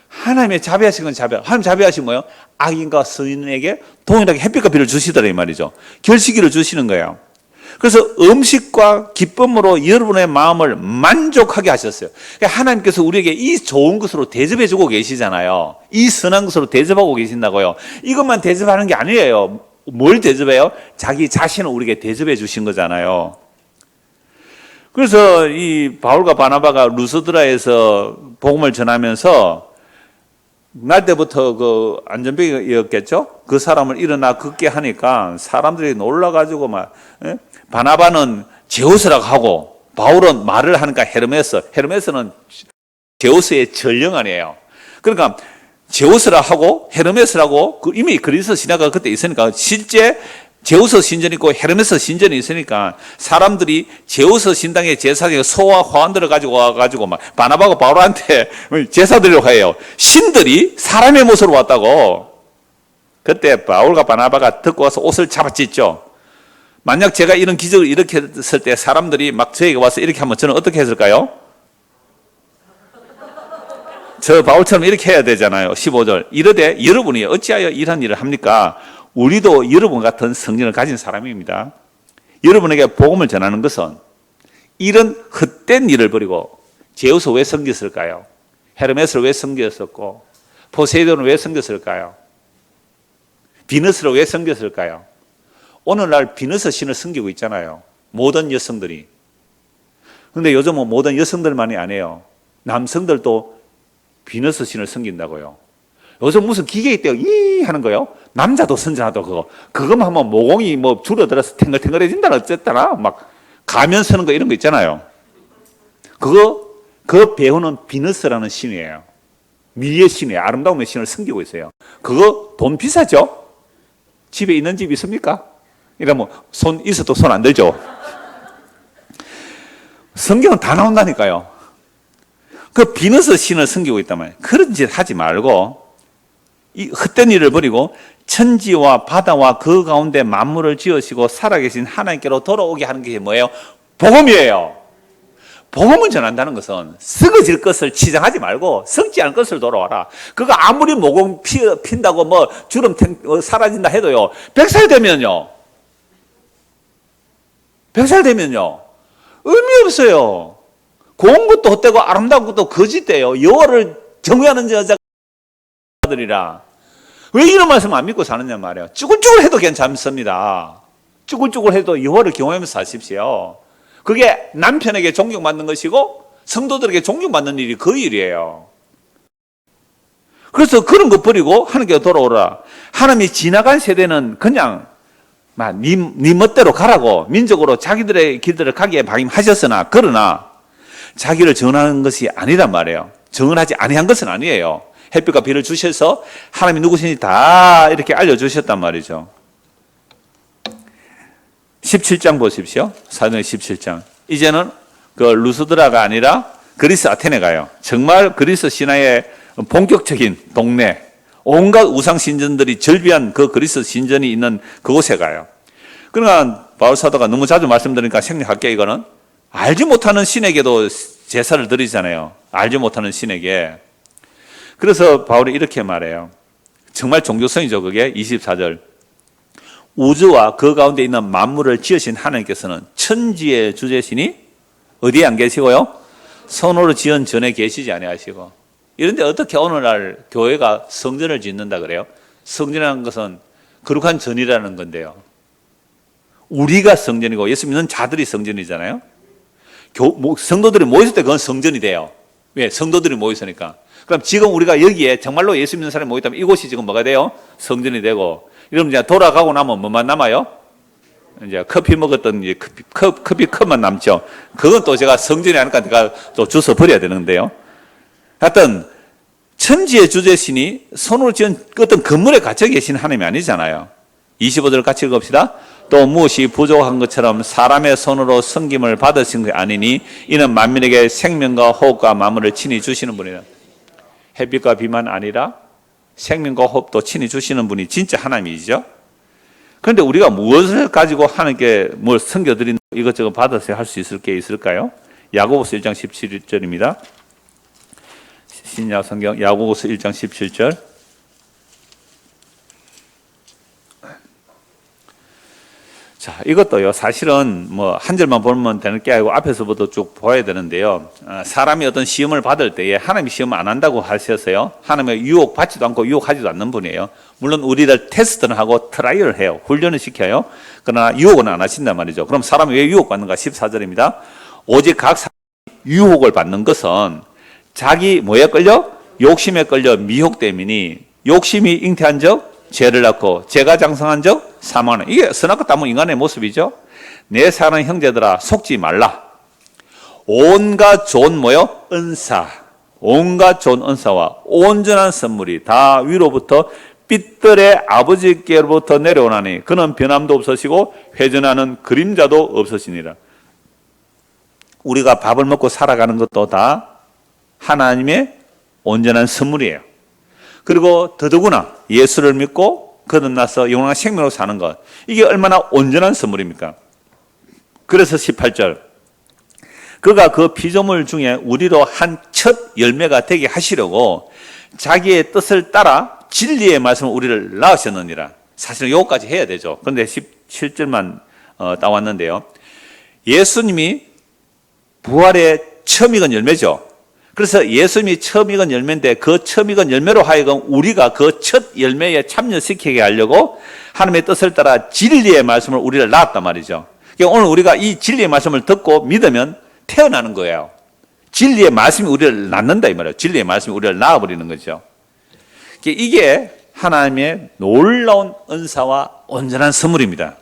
하나님의 자비하신 건 하나님 자비하신 뭐예요? 악인과 선인에게 동일하게 햇빛과 비를 주시더라 이 말이죠. 결실기를 주시는 거예요. 그래서 음식과 기쁨으로 여러분의 마음을 만족하게 하셨어요. 그러니까 하나님께서 우리에게 이 좋은 것으로 대접해 주고 계시잖아요. 이 선한 것으로 대접하고 계신다고요. 이것만 대접하는 게 아니에요. 뭘 대접해요? 자기 자신을 우리에게 대접해 주신 거잖아요. 그래서 이 바울과 바나바가 루스드라에서 복음을 전하면서 날 때부터 그 안전병이었겠죠? 그 사람을 일어나 걷게 하니까 사람들이 놀라가지고 바나바는 제우스라고 하고 바울은 말을 하니까 헤르메스는 제우스의 전령아니에요. 그러니까 제우스라 하고 헤르메스라고 이미 그리스 신화가 그때 있으니까 실제 제우스 신전이 있고 헤르메스 신전이 있으니까 사람들이 제우스 신당의 제사장에 소와 화환들을 가지고 와가지고 바나바가 바울한테 제사 드리려고 해요. 신들이 사람의 모습으로 왔다고. 그때 바울과 바나바가 듣고 와서 옷을 잡아찢죠. 만약 제가 이런 기적을 이렇게 했을 때 사람들이 막 저에게 와서 이렇게 하면 저는 어떻게 했을까요? 저 바울처럼 이렇게 해야 되잖아요. 15절. 이르되 여러분이 어찌하여 이런 일을 합니까? 우리도 여러분 같은 성령을 가진 사람입니다. 여러분에게 복음을 전하는 것은 이런 헛된 일을 버리고 제우스 왜 섬겼을까요? 헤르메스를 왜 섬겼었고 포세이돈을 왜 섬겼을까요? 비너스를 왜 섬겼을까요? 오늘날 비너스 신을 섬기고 있잖아요. 모든 여성들이. 근데 요즘은 모든 여성들만이 아니에요. 남성들도 비너스 신을 섬긴다고요. 요즘 무슨 기계 있대요. 이 하는 거요. 남자도 선전하도 그거만 하면 모공이 뭐 줄어들어서 탱글탱글해진다 어쨌다나 막 가면 서는 거 이런 거 있잖아요. 그 배우는 비너스라는 신이에요. 미의 신이에요. 아름다움의 신을 섬기고 있어요. 그거 돈 비싸죠? 집에 있는 집 있습니까? 이러면 손 있어도 손 안 들죠? 성경은 다 나온다니까요. 그 비너스 신을 섬기고 있단 말이에요. 그런 짓 하지 말고 이 헛된 일을 버리고 천지와 바다와 그 가운데 만물을 지으시고 살아계신 하나님께로 돌아오게 하는 게 뭐예요? 복음이에요. 복음을 전한다는 것은 썩어질 것을 치장하지 말고 썩지 않을 것을 돌아와라. 그거 아무리 모공 핀다고 뭐 주름 사라진다 해도요. 100살 되면요. 의미 없어요. 고운 것도 헛되고 아름다운 것도 거짓돼요. 여호와를 경외하는 여자들이라. 왜 이런 말씀 안 믿고 사느냐 말이에요. 쭈글쭈글 해도 괜찮습니다. 쭈글쭈글 해도 여호와를 경외하면서 사십시오. 그게 남편에게 존경받는 것이고 성도들에게 존경받는 일이 그 일이에요. 그래서 그런 거 버리고 하나님께 돌아오라. 하나님이 지나간 세대는 그냥 네 멋대로 가라고 민족으로 자기들의 길들을 가기에 방임하셨으나 그러나 자기를 정하는 것이 아니란 말이에요. 정하지 아니한 것은 아니에요. 햇빛과 비를 주셔서 하나님이 누구신지 다 이렇게 알려주셨단 말이죠. 17장 보십시오. 사도행 17장. 이제는 그 루스드라가 아니라 그리스 아테네 가요. 정말 그리스 신화의 본격적인 동네, 온갖 우상 신전들이 절비한 그 그리스 신전이 있는 그곳에 가요. 그러나 바울 사도가 너무 자주 말씀드리니까 생략할게요. 이거는 알지 못하는 신에게도 제사를 드리잖아요. 알지 못하는 신에게. 그래서 바울이 이렇게 말해요. 정말 종교성이죠. 그게 24절. 우주와 그 가운데 있는 만물을 지으신 하나님께서는 천지의 주제신이 어디에 안 계시고요? 손으로 지은 전에 계시지 아니하시고. 이런데 어떻게 오늘날 교회가 성전을 짓는다 그래요? 성전이라는 것은 거룩한 전이라는 건데요. 우리가 성전이고 예수 믿는 자들이 성전이잖아요. 성도들이 모였을 때 그건 성전이 돼요. 왜? 성도들이 모였으니까. 그럼 지금 우리가 여기에 정말로 예수 믿는 사람이 모였다면 이곳이 지금 뭐가 돼요? 성전이 되고. 이러면 이제 돌아가고 나면 뭐만 남아요? 이제 커피 먹었던 이제 커피 컵만 남죠. 그건 또 제가 성전이 아니까 제가 또 주워 버려야 되는데요. 하여튼 천지의 주제신이 손으로 지은 어떤 건물에 갇혀 계신 하나님이 아니잖아요. 25절 같이 읽읍시다. 또 무엇이 부족한 것처럼 사람의 손으로 섬김을 받으신 게 아니니 이는 만민에게 생명과 호흡과 만물을 친히 주시는 분이라. 햇빛과 비만 아니라 생명과 호흡도 친히 주시는 분이 진짜 하나님이죠. 그런데 우리가 무엇을 가지고 하나님께 뭘 섬겨드린 이것저것 받아서 할 수 있을 게 있을까요? 야고보서 1장 17절입니다. 신약 성경 야고보서 1장 17절. 자, 이것도요, 사실은 뭐 한 절만 보면 되는 게 아니고 앞에서부터 쭉 보아야 되는데요. 사람이 어떤 시험을 받을 때에 하나님이 시험 안 한다고 하셨어요. 하나님의 유혹 받지도 않고 유혹하지도 않는 분이에요. 물론 우리들 테스트는 하고 트라이얼을 해요. 훈련을 시켜요. 그러나 유혹은 안 하신단 말이죠. 그럼 사람이 왜 유혹받는가? 14절입니다. 오직 각 사람이 유혹을 받는 것은 자기 뭐에 끌려? 욕심에 끌려 미혹 때문이니 욕심이 잉태한 적 죄를 낳고 죄가 장성한 적 사망하는. 이게 선악과 따문 인간의 모습이죠. 내 사랑하는 형제들아 속지 말라. 온갖 좋은 뭐요? 은사. 온갖 좋은 은사와 온전한 선물이 다 위로부터 빛들의 아버지께로부터 내려오나니 그는 변함도 없으시고 회전하는 그림자도 없으시니라. 우리가 밥을 먹고 살아가는 것도 다 하나님의 온전한 선물이에요. 그리고 더더구나 예수를 믿고 거듭나서 영원한 생명으로 사는 것. 이게 얼마나 온전한 선물입니까? 그래서 18절. 그가 그 피조물 중에 우리로 한 첫 열매가 되게 하시려고 자기의 뜻을 따라 진리의 말씀을 우리를 낳으셨느니라. 사실은 요거까지 해야 되죠. 그런데 17절만 따왔는데요. 예수님이 부활의 처음 익은 열매죠. 그래서 예수님이 처음 익은 열매인데 그 처음 익은 열매로 하여금 우리가 그 첫 열매에 참여시키게 하려고 하나님의 뜻을 따라 진리의 말씀을 우리를 낳았단 말이죠. 그러니까 오늘 우리가 이 진리의 말씀을 듣고 믿으면 태어나는 거예요. 진리의 말씀이 우리를 낳는다 이 말이에요. 진리의 말씀이 우리를 낳아버리는 거죠. 이게 하나님의 놀라운 은사와 온전한 선물입니다.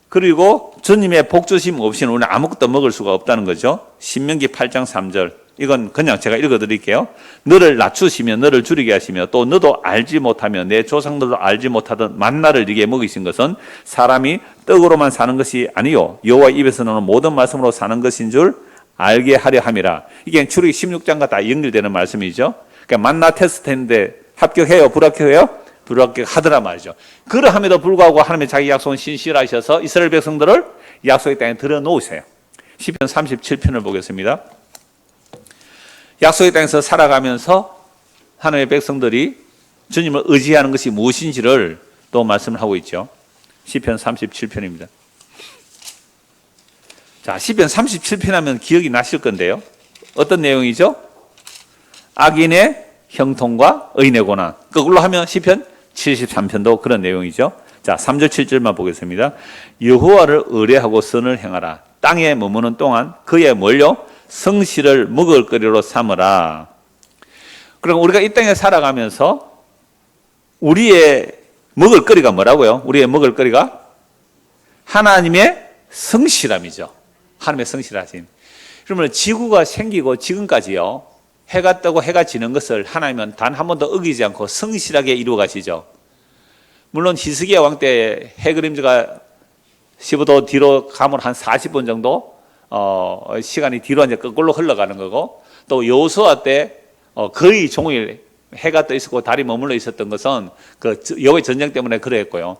그리고 주님의 복주심 없이는 우리는 아무것도 먹을 수가 없다는 거죠. 신명기 8장 3절. 이건 그냥 제가 읽어드릴게요. 너를 낮추시며 너를 줄이게 하시며 또 너도 알지 못하며 내 조상들도 알지 못하던 만나를 네게 먹이신 것은 사람이 떡으로만 사는 것이 아니요 여호와 입에서 나오는 모든 말씀으로 사는 것인 줄 알게 하려 함이라. 이게 출애굽기 16장과 다 연결되는 말씀이죠. 그러니까 만나 테스트인데 합격해요? 불합격해요? 불합격하더라 말이죠. 그러함에도 불구하고 하나님의 자기 약속은 신실하셔서 이스라엘 백성들을 약속의 땅에 들여놓으세요. 시편 37편을 보겠습니다. 약속의 땅에서 살아가면서 하나님의 백성들이 주님을 의지하는 것이 무엇인지를 또 말씀을 하고 있죠. 시편 37편입니다. 자, 시편 37편 하면 기억이 나실 건데요. 어떤 내용이죠? 악인의 형통과 의인의 고난. 그걸로 하면 시편 73편도 그런 내용이죠. 자, 3절 7절만 보겠습니다. 여호와를 의뢰하고 선을 행하라. 땅에 머무는 동안 그의 뭘요? 성실을 먹을 거리로 삼으라. 그럼 우리가 이 땅에 살아가면서 우리의 먹을 거리가 뭐라고요? 우리의 먹을 거리가 하나님의 성실함이죠. 하나님의 성실하심. 그러면 지구가 생기고 지금까지요, 해가 뜨고 해가 지는 것을 하나님은 단 한 번도 어기지 않고 성실하게 이루어 가시죠. 물론 히스기야 왕 때 해 그림자가 15도 뒤로 가면 한 40분 정도 시간이 뒤로 이제 거꾸로 흘러가는 거고, 또 여호수아 때 거의 종일 해가 떠 있었고 달이 머물러 있었던 것은 그 여호와의 전쟁 때문에 그랬고요.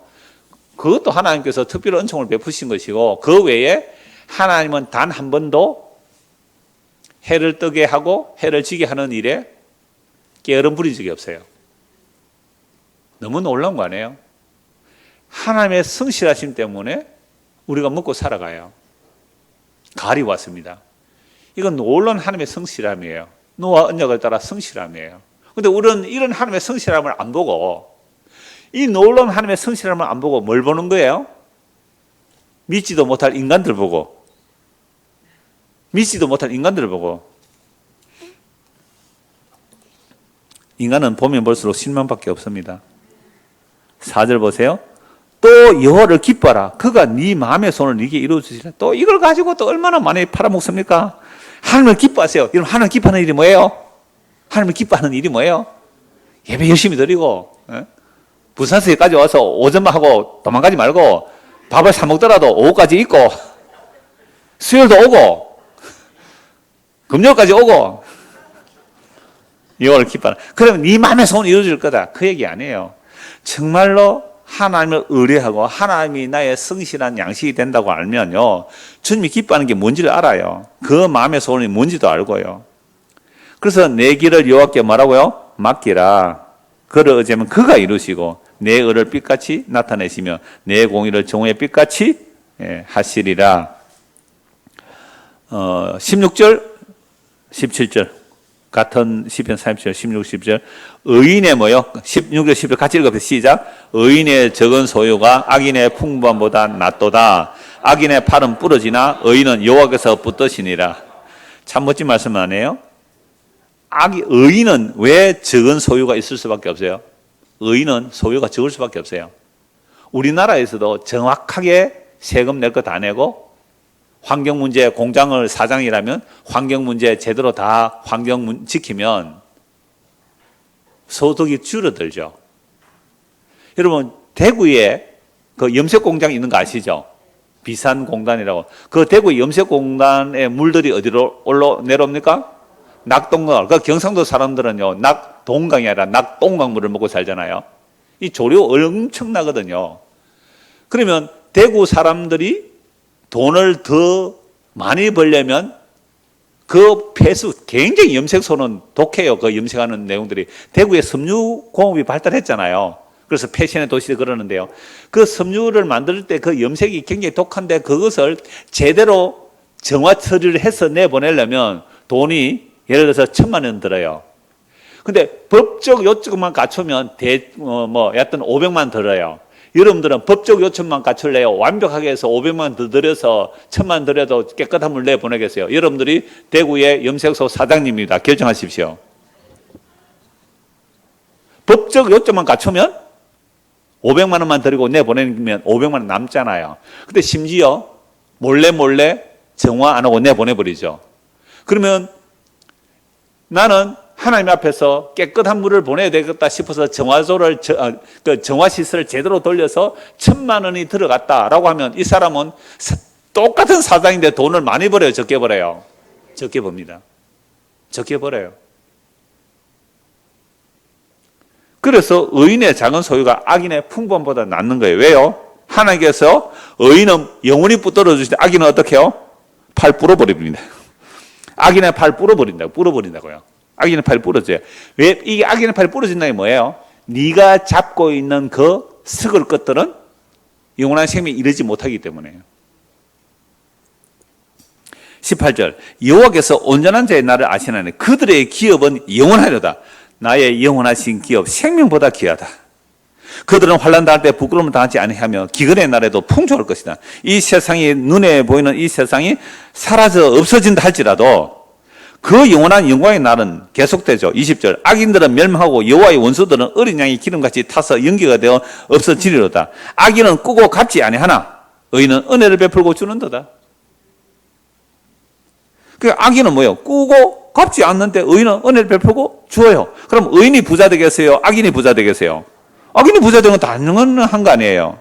그것도 하나님께서 특별한 은총을 베푸신 것이고, 그 외에 하나님은 단 한 번도 해를 뜨게 하고 해를 지게 하는 일에 게으름 부린 적이 없어요. 너무 놀라운 거 아니에요? 하나님의 성실하심 때문에 우리가 먹고 살아가요. 가을이 왔습니다. 이건 놀라운 하나님의 성실함이에요. 노아 언약을 따라 성실함이에요. 그런데 우리는 이런 하나님의 성실함을 안 보고, 이 놀라운 하나님의 성실함을 안 보고 뭘 보는 거예요? 믿지도 못할 인간들 보고, 믿지도 못할 인간들을 보고. 인간은 보면 볼수록 실망밖에 없습니다. 4절 보세요. 또 여호와를 기뻐하라. 그가 네 마음의 손을 네게 이루어주시라. 또 이걸 가지고 또 얼마나 많이 팔아먹습니까? 하나님을 기뻐하세요. 여러분, 하나님을 기뻐하는 일이 뭐예요? 하나님을 기뻐하는 일이 뭐예요? 예배 열심히 드리고, 부산에서 여기까지 와서 오전만 하고 도망가지 말고 밥을 사 먹더라도 오후까지 있고, 수요일도 오고, 금요일까지 오고, 여호와를 기뻐하라. 그러면 네 마음의 소원이 이루어질 거다. 그 얘기 아니에요. 정말로 하나님을 의뢰하고 하나님이 나의 성실한 양식이 된다고 알면요, 주님이 기뻐하는 게 뭔지를 알아요. 그 마음의 소원이 뭔지도 알고요. 그래서 내 길을 여호와께 뭐라고요? 맡기라. 그를 의지하면 그가 이루시고 내 의를 빛같이 나타내시며 내 공의를 정오의 빛같이 하시리라. 16절 17절 같은 시편 30절 16, 17절 의인의 뭐요? 16절 17절 같이 읽어보세요. 시작. 의인의 적은 소유가 악인의 풍부함보다 낫도다. 악인의 팔은 부러지나 의인은 여호와께서 붙드시니라. 참 멋진 말씀 아니에요? 의인은 왜 적은 소유가 있을 수밖에 없어요? 의인은 소유가 적을 수밖에 없어요. 우리나라에서도 정확하게 세금 낼 거 다 내고, 환경문제 공장을 사장이라면 환경문제 제대로 다 환경 지키면 소득이 줄어들죠. 여러분, 대구에 그 염색공장이 있는 거 아시죠? 비산공단이라고. 그 대구 염색공단의 물들이 어디로 내려옵니까? 낙동강. 그 경상도 사람들은요, 낙동강이 아니라 낙동강물을 먹고 살잖아요. 이 조류 엄청나거든요. 그러면 대구 사람들이 돈을 더 많이 벌려면 그 폐수, 굉장히 염색소는 독해요. 그 염색하는 내용들이. 대구에 섬유공업이 발달했잖아요. 그래서 패션의 도시도 그러는데요. 그 섬유를 만들 때 그 염색이 굉장히 독한데 그것을 제대로 정화 처리를 해서 내보내려면 돈이 예를 들어서 1,000만 원 들어요. 근데 법적 요건만 갖추면 여하튼 500만 원 들어요. 여러분들은 법적 요건만 갖출래요? 완벽하게 해서 500만 원 더 들여서 1,000만 원 들여도 깨끗한 물 내보내겠어요? 여러분들이 대구의 염색소 사장님입니다. 결정하십시오. 법적 요건만 갖추면 500만 원만 드리고 내보내면 500만 원 남잖아요. 근데 심지어 몰래 정화 안 하고 내보내버리죠. 그러면 나는 하나님 앞에서 깨끗한 물을 보내야 되겠다 싶어서 정화시설을 제대로 돌려서 1,000만 원이 들어갔다라고 하면 이 사람은 똑같은 사장인데 돈을 많이 벌어요? 적게 벌어요? 적게 법니다. 적게 벌어요. 그래서 의인의 작은 소유가 악인의 풍부함보다 낫는 거예요. 왜요? 하나님께서 의인은 영원히 붙들어 주시는데 악인은 어떻게 해요? 팔 뿌려버립니다. 악인의 팔 뿌려버린다고요. 악인의 팔이 부러져요. 왜 이게 악인의 팔이 부러진다는 게 뭐예요? 네가 잡고 있는 그 썩을 것들은 영원한 생명에 이르지 못하기 때문에요. 18절 여호와께서 온전한 자의 날을 아시나니 그들의 기업은 영원하려다. 나의 영원하신 기업 생명보다 귀하다. 그들은 환난 당할 때 부끄러움을 당하지 아니하며 기근의 날에도 풍족할 것이다. 이 세상이 눈에 보이는 이 세상이 사라져 없어진다 할지라도 그 영원한 영광의 날은 계속되죠. 20절 악인들은 멸망하고 여호와의 원수들은 어린 양이 기름같이 타서 연기가 되어 없어지리로다. 악인은 꾸고 갚지 아니하나 의인은 은혜를 베풀고 주는도다. 그 악인은 뭐예요? 꾸고 갚지 않는데 의인은 은혜를 베풀고 주어요. 그럼 의인이 부자 되겠어요? 악인이 부자 되겠어요? 악인이 부자 되는 건 당연한 거 아니에요.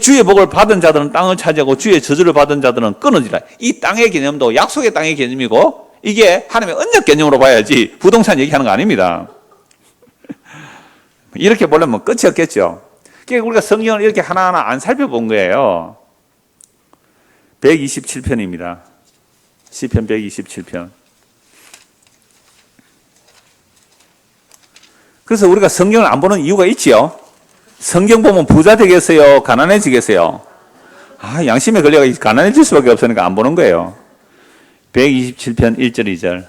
주의 복을 받은 자들은 땅을 차지하고 주의 저주를 받은 자들은 끊어지라. 이 땅의 개념도 약속의 땅의 개념이고 이게 하나님의 언약 개념으로 봐야지 부동산 얘기하는 거 아닙니다. 이렇게 보려면 끝이 없겠죠. 그러니까 우리가 성경을 이렇게 하나하나 안 살펴본 거예요. 127편입니다. 시편 127편. 그래서 우리가 성경을 안 보는 이유가 있지요. 성경 보면 부자 되겠어요? 가난해지겠어요? 양심에 걸려가 가난해질 수밖에 없으니까 안 보는 거예요. 127편 1절 2절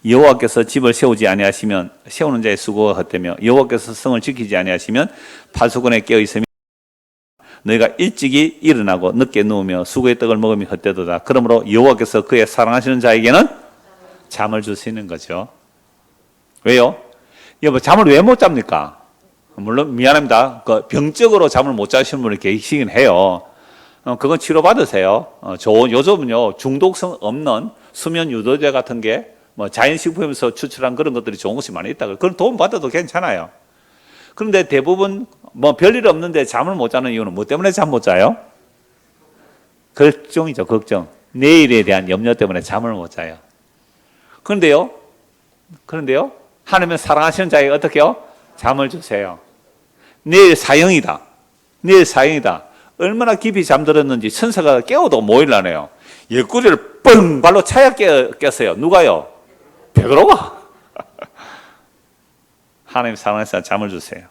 여호와께서 집을 세우지 아니하시면 세우는 자의 수고가 헛되며 여호와께서 성을 지키지 아니하시면 파수꾼에 깨어있으며 너희가 일찍이 일어나고 늦게 누우며 수고의 떡을 먹으며 헛되도다. 그러므로 여호와께서 그의 사랑하시는 자에게는 잠을 주시는 거죠. 왜요? 여보 잠을 왜 못 잡니까? 물론 미안합니다. 병적으로 잠을 못 자시는 분이 계시긴 해요. 그건 치료받으세요. 요즘은요 중독성 없는 수면 유도제 같은 게 자연식품에서 추출한 그런 것들이 좋은 것이 많이 있다. 그건 도움 받아도 괜찮아요. 그런데 대부분 별일 없는데 잠을 못 자는 이유는 뭐 때문에 잠 못 자요? 걱정이죠, 걱정. 내일에 대한 염려 때문에 잠을 못 자요. 그런데요, 하나님은 사랑하시는 자에게 어떻게 해요? 잠을 주세요. 내일 사형이다. 얼마나 깊이 잠들었는지 천사가 깨워도 모일라네요. 옆구리를 뻥 발로 차야 깼어요. 누가요? 베드로가. 하나님 사랑해서 잠을 주세요.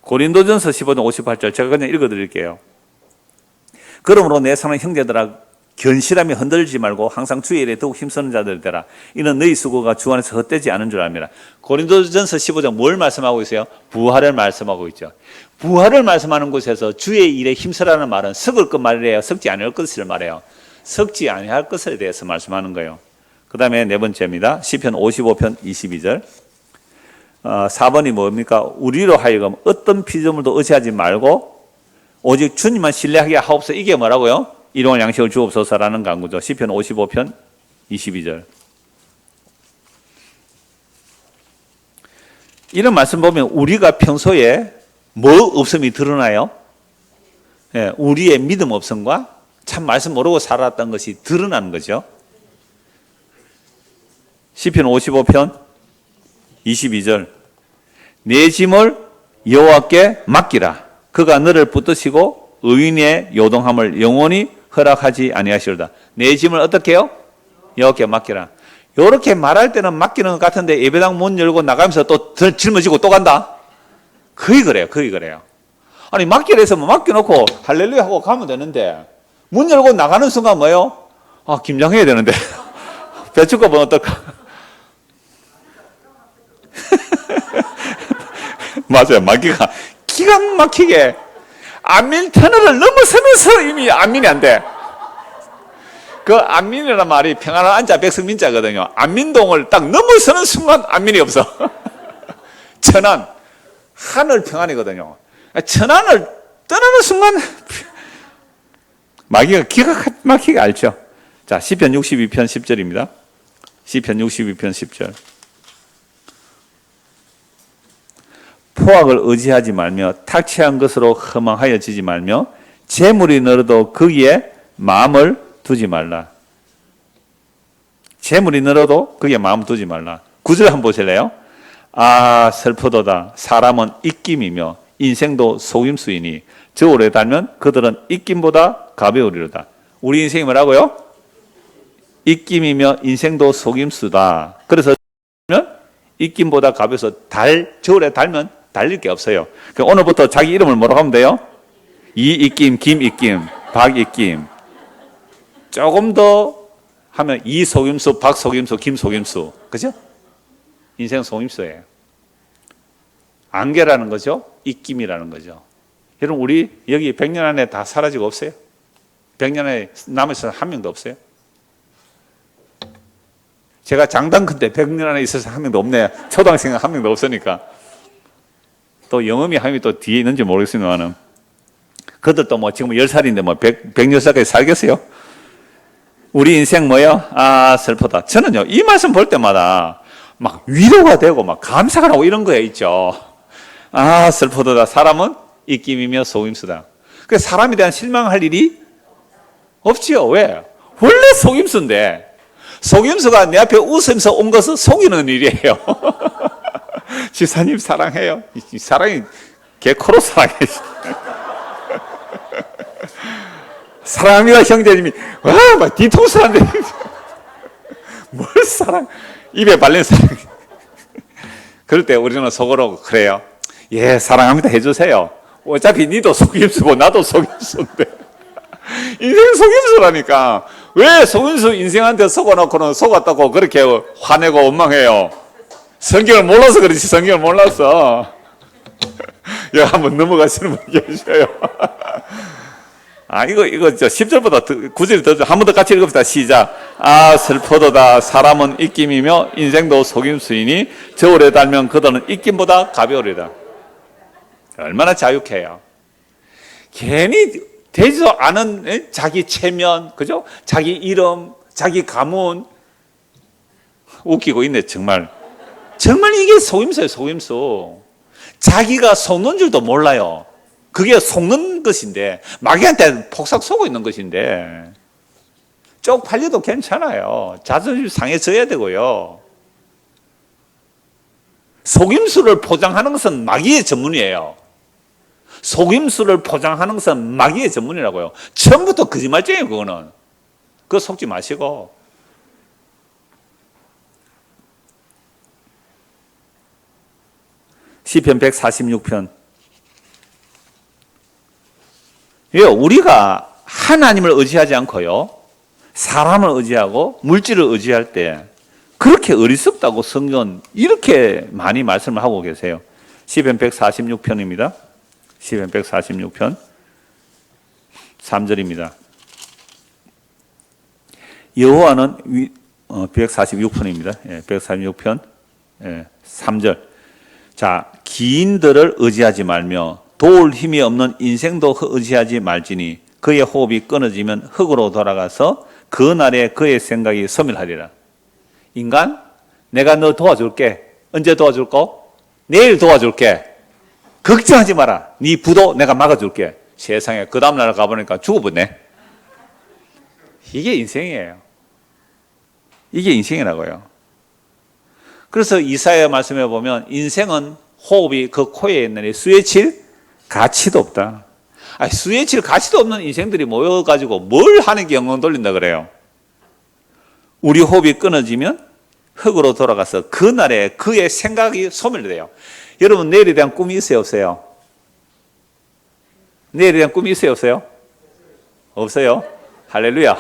고린도전서 15장 58절 제가 그냥 읽어드릴게요. 그러므로 내 사랑하는 형제들아 견실함이 흔들지 말고 항상 주의 일에 더욱 힘쓰는 자들 되라. 이는 너희 수고가 주 안에서 헛되지 않은 줄 압니다. 고린도전서 15장 뭘 말씀하고 있어요? 부활을 말씀하고 있죠. 부활을 말씀하는 곳에서 주의 일에 힘쓰라는 말은 썩을 것 말이에요? 썩지 않을 것을 말해요? 썩지 아니할 것에 대해서 말씀하는 거예요. 그 다음에 네 번째입니다. 시편 55편 22절 4번이 뭡니까? 우리로 하여금 어떤 피조물도 의지하지 말고 오직 주님만 신뢰하게 하옵소서. 이게 뭐라고요? 일용할 양식을 주옵소서라는 간구죠. 시편 55편 22절. 이런 말씀 보면 우리가 평소에 뭐 없음이 드러나요? 예, 우리의 믿음 없음과 참 말씀 모르고 살았던 것이 드러나는 거죠. 시편 55편 22절. 내 짐을 여호와께 맡기라. 그가 너를 붙드시고 의인의 요동함을 영원히 허락하지 아니하시리다. 내 짐을 어떻게 해요? 여호와께 맡기라. 이렇게 말할 때는 맡기는 것 같은데 예배당 문 열고 나가면서 또 짊어지고 또 간다? 거의 그래요. 아니 맡기라 해서 맡겨놓고 할렐루야 하고 가면 되는데 문 열고 나가는 순간 뭐예요? 아, 김장해야 되는데. 배추값은 어떨까? 맞아요. 마귀가 기가 막히게 안민 터널을 넘어서면서 이미 안민이 안 돼. 그 안민이라는 말이 평안한 안자 백성민자거든요. 안민동을 딱 넘어서는 순간 안민이 없어. 천안, 하늘 평안이거든요. 천안을 떠나는 순간 마귀가 기가 막히게 알죠. 자, 시편 62편 10절입니다. 시편 62편 10절. 포악을 의지하지 말며 탁치한 것으로 허망하여지지 말며 재물이 늘어도 거기에 마음을 두지 말라. 재물이 늘어도 거기에 마음을 두지 말라. 9절 한번 보실래요? 아, 슬프도다. 사람은 입김이며 인생도 속임수이니 저 오래 달면 그들은 입김보다 가벼우리로다. 우리 인생이 뭐라고요? 입김이며 인생도 속임수다. 그래서 입김보다 가벼워서 저 오래 달면 달릴 게 없어요. 그러니까 오늘부터 자기 이름을 뭐라고 하면 돼요? 이입김, 김입김, 박입김. 조금 더 하면 이속임수, 박속임수, 김속임수. 그죠? 인생 속임수예요. 안개라는 거죠. 입김이라는 거죠. 여러분, 우리 여기 100년 안에 다 사라지고 없어요? 100년 안에 남아있어서 한 명도 없어요? 제가 장담컨대 100년 안에 있어서 한 명도 없네. 초등학생은 한 명도 없으니까. 또 영음이 한 명이 또 뒤에 있는지 모르겠습니다만, 그들도 뭐 지금 10살인데 뭐 110살까지 살겠어요? 우리 인생 뭐예요? 아, 슬프다. 저는요, 이 말씀 볼 때마다 막 위로가 되고 막 감사가 나고 이런 거에 있죠. 아, 슬프다. 사람은 입김이며 속임수다. 그래서 사람에 대한 실망할 일이 없지요. 왜? 원래 속임수인데, 속임수가 내 앞에 웃으면서 온 것은 속이는 일이에요. 지사님 사랑해요. 이 사랑이 개코로 사랑해. 사랑합니다 형제님이 와 막 뒤통수 하는데 뭘 사랑, 입에 발린 사랑. 그럴 때 우리는 속으로 그래요. 예, 사랑합니다 해주세요. 어차피 니도 속임수고 나도 속임수인데. 인생 속임수라니까. 왜 속임수 인생한테 속아놓고는 속았다고 그렇게 화내고 원망해요? 성경을 몰라서 그렇지. 성경을 몰라서. 여기 한번 넘어가시는 분 계셔요. 아, 이거, 저 10절보다 9절이 더, 한 번 더 같이 읽읍시다. 시작. 아, 슬퍼도다. 사람은 입김이며 인생도 속임수이니 저울에 달면 그들은 입김보다 가벼우리다. 얼마나 자유해요. 괜히 되지도 않은 자기 체면, 그죠? 자기 이름, 자기 가문. 웃기고 있네, 정말. 정말 이게 속임수예요, 속임수. 자기가 속는 줄도 몰라요. 그게 속는 것인데, 마귀한테 폭삭 속고 있는 것인데, 쪽팔려도 괜찮아요. 자존심 상해져야 되고요. 속임수를 포장하는 것은 마귀의 전문이에요. 속임수를 포장하는 것은 마귀의 전문이라고요. 처음부터 거짓말쟁이에요, 그거는. 그거 속지 마시고. 시편 146편. 우리가 하나님을 의지하지 않고요, 사람을 의지하고 물질을 의지할 때 그렇게 어리석다고 성경은 이렇게 많이 말씀을 하고 계세요. 시편 146편입니다. 시편 146편 3절입니다. 여호와는 146편입니다. 146편 3절. 자, 기인들을 의지하지 말며 도울 힘이 없는 인생도 의지하지 말지니 그의 호흡이 끊어지면 흙으로 돌아가서 그 날에 그의 생각이 소멸하리라. 인간, 내가 너 도와줄게. 언제 도와줄 거? 내일 도와줄게. 걱정하지 마라. 네 부도 내가 막아줄게. 세상에 그 다음날 가보니까 죽어버렸네. 이게 인생이에요. 이게 인생이라고요. 그래서 이사야 말씀에 보면 인생은 호흡이 그 코에 있는 수에 칠 가치도 없다. 아니, 수에 칠 가치도 없는 인생들이 모여가지고 뭘 하는 게 영광 돌린다 그래요. 우리 호흡이 끊어지면 흙으로 돌아가서 그날에 그의 생각이 소멸돼요. 여러분, 내일에 대한 꿈이 있어요, 없어요? 내일에 대한 꿈이 있어요, 없어요? 없어요? 할렐루야.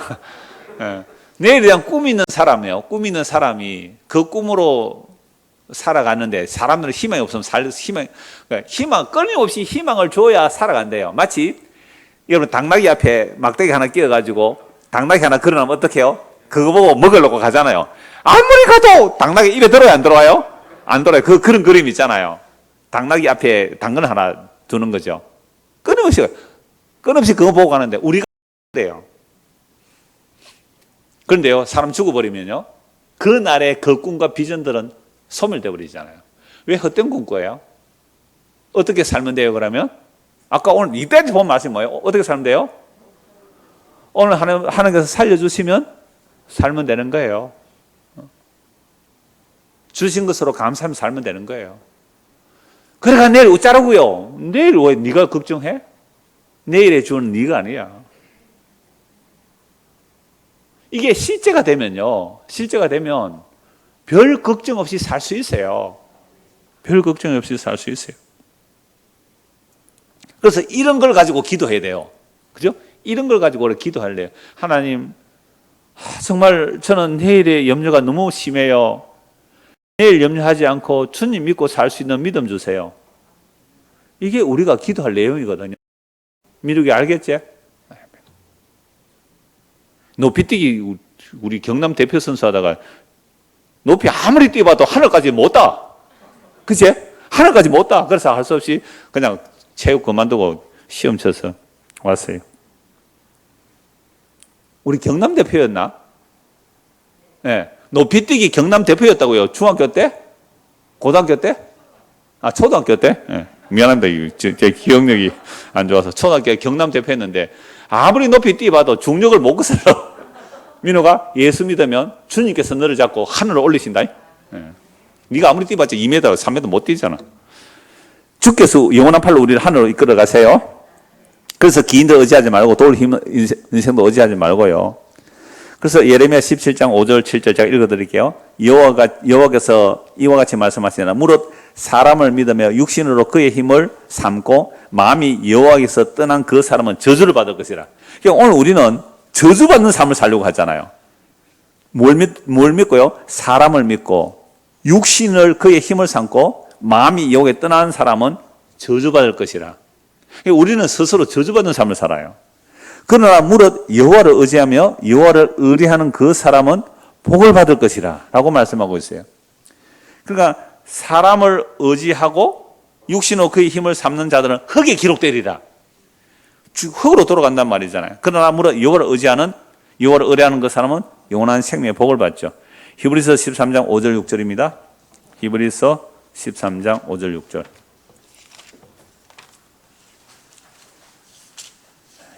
예. 내일에 대한 꿈이 있는 사람이에요. 꿈이 있는 사람이 그 꿈으로 살아가는데 사람들은 희망이 없으면 희망, 끊임없이 희망을 줘야 살아간대요. 마치 여러분 당나귀 앞에 막대기 하나 끼워가지고 당나귀 하나 걸어놓으면 어떻게 해요? 그거 보고 먹으려고 가잖아요. 아무리 가도 당나귀 입에 들어요, 안 들어와요? 안 들어요. 그런 그림 있잖아요. 당나귀 앞에 당근 하나 두는 거죠. 끊임없이 그거 보고 가는데 우리가 그래요. 그런데요, 사람 죽어버리면요, 그날의 그 꿈과 비전들은 소멸돼 버리잖아요. 왜 헛된 꿈 꿔요? 어떻게 살면 돼요, 그러면? 아까 오늘 이때까지 본 말씀이 뭐예요? 어떻게 살면 돼요? 오늘 하나님께서 살려주시면 살면 되는 거예요. 주신 것으로 감사하며 살면 되는 거예요. 그래가 내일 어쩌라고요? 내일 왜 네가 걱정해? 내일의 주는 네가 아니야. 이게 실제가 되면요, 실제가 되면 별 걱정 없이 살 수 있어요. 별 걱정 없이 살 수 있어요. 그래서 이런 걸 가지고 기도해야 돼요. 그죠? 이런 걸 가지고 기도할래요. 하나님, 정말 저는 내일의 염려가 너무 심해요. 내일 염려하지 않고 주님 믿고 살 수 있는 믿음 주세요. 이게 우리가 기도할 내용이거든요. 미루기 알겠지? 높이뛰기 우리 경남 대표 선수 하다가 높이 아무리 뛰어봐도 하늘까지 못 따. 그치? 하늘까지 못 따. 그래서 할 수 없이 그냥 체육 그만두고 시험 쳐서 왔어요. 우리 경남 대표였나? 네. 높이뛰기 경남 대표였다고요. 중학교 때? 고등학교 때? 아, 초등학교 때? 네. 미안합니다. 제 기억력이 안 좋아서. 초등학교 경남 대표였는데 아무리 높이 뛰어봐도 중력을 못 거슬러. 민호가 예수 믿으면 주님께서 너를 잡고 하늘을 올리신다. 네. 네가 아무리 뛰어봤자 2m, 3m 못 뛰잖아. 주께서 영원한 팔로 우리를 하늘로 이끌어 가세요. 그래서 기인들 의지하지 말고 돌 힘 인생도 의지하지 말고요. 그래서 예레미야 17장 5절 7절 제가 읽어드릴게요. 여호와께서 이와 같이 말씀하시나 무릇 사람을 믿으며 육신으로 그의 힘을 삼고 마음이 여호와께서 떠난 그 사람은 저주를 받을 것이라. 그러니까 오늘 우리는 저주받는 삶을 살려고 하잖아요. 뭘 믿고요? 사람을 믿고 육신을 그의 힘을 삼고 마음이 여호와께 떠난 사람은 저주받을 것이라. 그러니까 우리는 스스로 저주받는 삶을 살아요. 그러나 무릇 여호와를 의지하며 여호와를 의뢰하는 그 사람은 복을 받을 것이라 라고 말씀하고 있어요. 그러니까 사람을 의지하고 육신으로 그의 힘을 삼는 자들은 흙에 기록되리라. 흙으로 돌아간단 말이잖아요. 그러나 무릇 여호와를 의지하는, 여호와를 의뢰하는 그 사람은 영원한 생명의 복을 받죠. 히브리서 13장 5절 6절입니다. 히브리서 13장 5절 6절.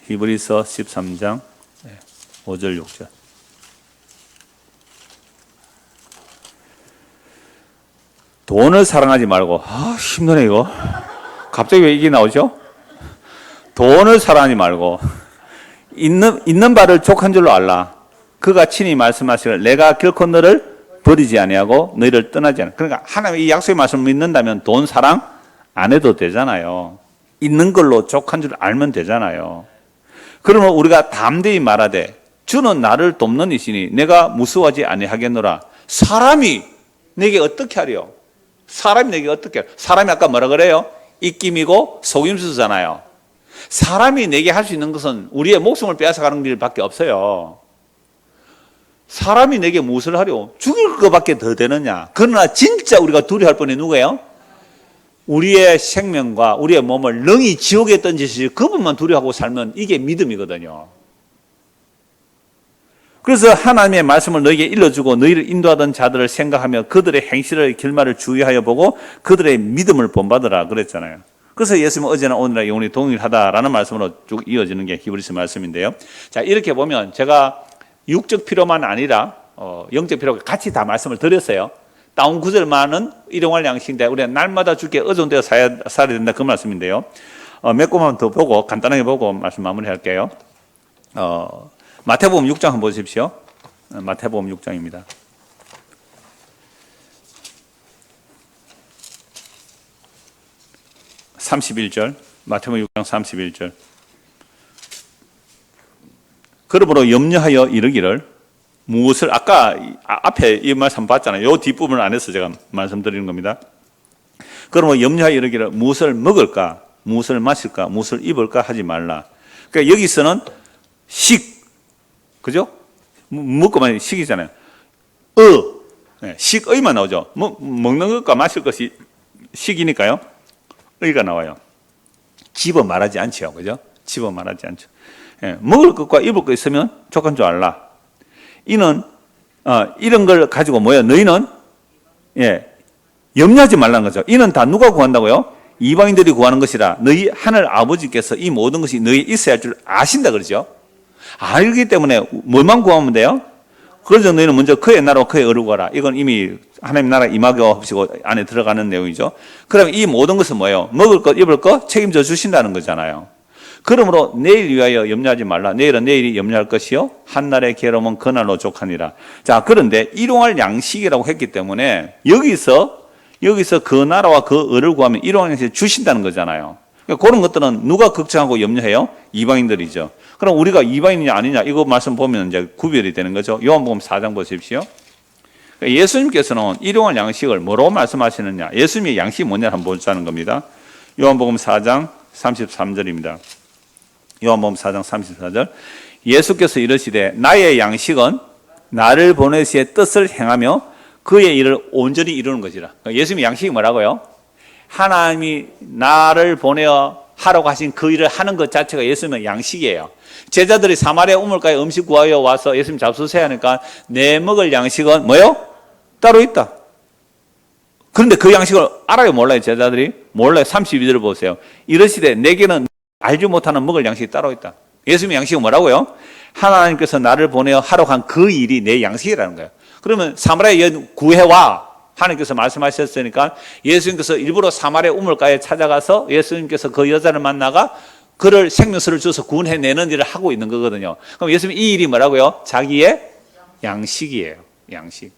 히브리서 13장 5절 6절. 돈을 사랑하지 말고, 힘드네 이거. 갑자기 왜 이게 나오죠? 돈을 사랑하지 말고 있는 바를 족한 줄로 알라. 그가 친히 말씀하시기를 내가 결코 너를 버리지 아니하고 너희를 떠나지 않아. 그러니까 하나님의 이 약속의 말씀을 믿는다면 돈 사랑 안 해도 되잖아요. 있는 걸로 족한 줄 알면 되잖아요. 그러면 우리가 담대히 말하되 주는 나를 돕는 이시니 내가 무수하지 아니하겠노라. 사람이 내게 어떻게 하려? 사람이 내게 어떻게 하려? 사람이 아까 뭐라 그래요? 입김이고 속임수잖아요. 사람이 내게 할 수 있는 것은 우리의 목숨을 빼앗아가는 일밖에 없어요. 사람이 내게 무엇을 하려? 죽일 것밖에 더 되느냐? 그러나 진짜 우리가 두려워할 뻔이 누구예요? 우리의 생명과 우리의 몸을 능히 지옥에 던지시 그분만 두려워하고 살면 이게 믿음이거든요. 그래서 하나님의 말씀을 너에게 일러주고 너희를 인도하던 자들을 생각하며 그들의 행실의 결말을 주의하여 보고 그들의 믿음을 본받으라 그랬잖아요. 그래서 예수님은 어제나 오늘날 영원히 동일하다라는 말씀으로 쭉 이어지는 게 히브리서 말씀인데요. 자, 이렇게 보면 제가 육적 필요만 아니라 영적 필요가 같이 다 말씀을 드렸어요. 다운 구절만은 일용할 양식인데 우리가 날마다 주께 의존되어 살아야 된다 그 말씀인데요. 몇 곳만 더 보고 간단하게 보고 말씀 마무리할게요. 마태복음 6장 한번 보십시오. 마태복음 6장입니다. (31절) 마태복음 6장 31절. 그러므로 염려하여 이르기를 무엇을 아까 앞에 이 말씀 봤잖아요. 이 뒷부분을 안 해서 제가 말씀드리는 겁니다. 그러므로 염려하여 이르기를 무엇을 먹을까, 무엇을 마실까, 무엇을 입을까 하지 말라. 그러니까 여기서는 식, 그죠? 먹고 마시는 식이잖아요. 식의만 나오죠. 먹는 것과 마실 것이 식이니까요. 의가 나와요. 집어 말하지 않죠. 그죠? 집어 말하지 않죠. 먹을 것과 입을 것 있으면 족한 줄 알라. 이는 이런 걸 가지고 뭐예요? 너희는 염려하지 말라는 거죠. 이는 다 누가 구한다고요? 이방인들이 구하는 것이라 너희 하늘 아버지께서 이 모든 것이 너희 있어야 할 줄 아신다 그러죠. 알기 때문에 뭘만 구하면 돼요? 그래서 너희는 먼저 그의 나라와 그의 의를 구하라. 이건 이미 하나님 나라 임하고 없이고 안에 들어가는 내용이죠. 그럼 이 모든 것은 뭐예요? 먹을 것, 입을 것 책임져 주신다는 거잖아요. 그러므로 내일 위하여 염려하지 말라. 내일은 내일이 염려할 것이요 한날의 괴로움은 그날로 족하니라. 자, 그런데 일용할 양식이라고 했기 때문에 여기서 그 나라와 그 의를 구하면 일용할 양식을 주신다는 거잖아요. 그러니까 그런 것들은 누가 걱정하고 염려해요? 이방인들이죠. 그럼 우리가 이방인이냐 아니냐 이거 말씀 보면 이제 구별이 되는 거죠. 요한복음 4장 보십시오. 예수님께서는 일용할 양식을 뭐라고 말씀하시느냐? 예수님의 양식이 뭐냐를 한번 보자는 겁니다. 요한복음 4장 33절입니다. 요한복음 4장 34절. 예수께서 이르시되 나의 양식은 나를 보내시의 뜻을 행하며 그의 일을 온전히 이루는 것이라. 예수님의 양식이 뭐라고요? 하나님이 나를 보내어 하라고 하신 그 일을 하는 것 자체가 예수님의 양식이에요. 제자들이 사마리아 우물가에 음식 구하여 와서 예수님 잡수세요 하니까 내 먹을 양식은 뭐요? 따로 있다. 그런데 그 양식을 알아요? 몰라요? 제자들이? 몰라요. 32절을 보세요. 이르시되 내게는 알지 못하는 먹을 양식이 따로 있다. 예수님의 양식은 뭐라고요? 하나님께서 나를 보내어 하라고 한 그 일이 내 양식이라는 거예요. 그러면 사마리아 여인 구해와 하나님께서 말씀하셨으니까 예수님께서 일부러 사마리아 우물가에 찾아가서 예수님께서 그 여자를 만나가 그를 생명수를 줘서 구원해내는 일을 하고 있는 거거든요. 그럼 예수님 이 일이 뭐라고요? 자기의 양식이에요. 양식.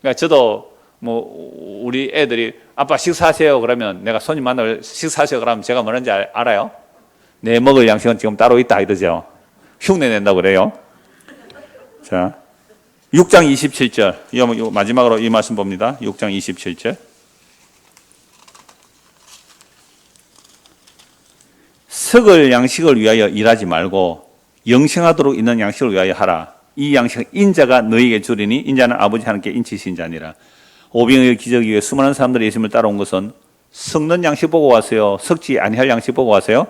그러니까 저도 뭐 우리 애들이 아빠 식사하세요 그러면 내가 손님 만나면 식사하세요 그러면 제가 뭐라는지 알아요? 내 먹을 양식은 지금 따로 있다 이러죠. 흉내 낸다고 그래요. 자, 6장 27절 마지막으로 이 말씀 봅니다. 6장 27절. 썩을 양식을 위하여 일하지 말고 영생하도록 있는 양식을 위하여 하라. 이 양식은 인자가 너희에게 주리니 인자는 아버지 하나님께 인치신 자니라. 오병이의 기적이 위해 수많은 사람들이 예수님을 따라온 것은 썩는 양식 보고 왔어요? 썩지 아니할 양식 보고 왔어요?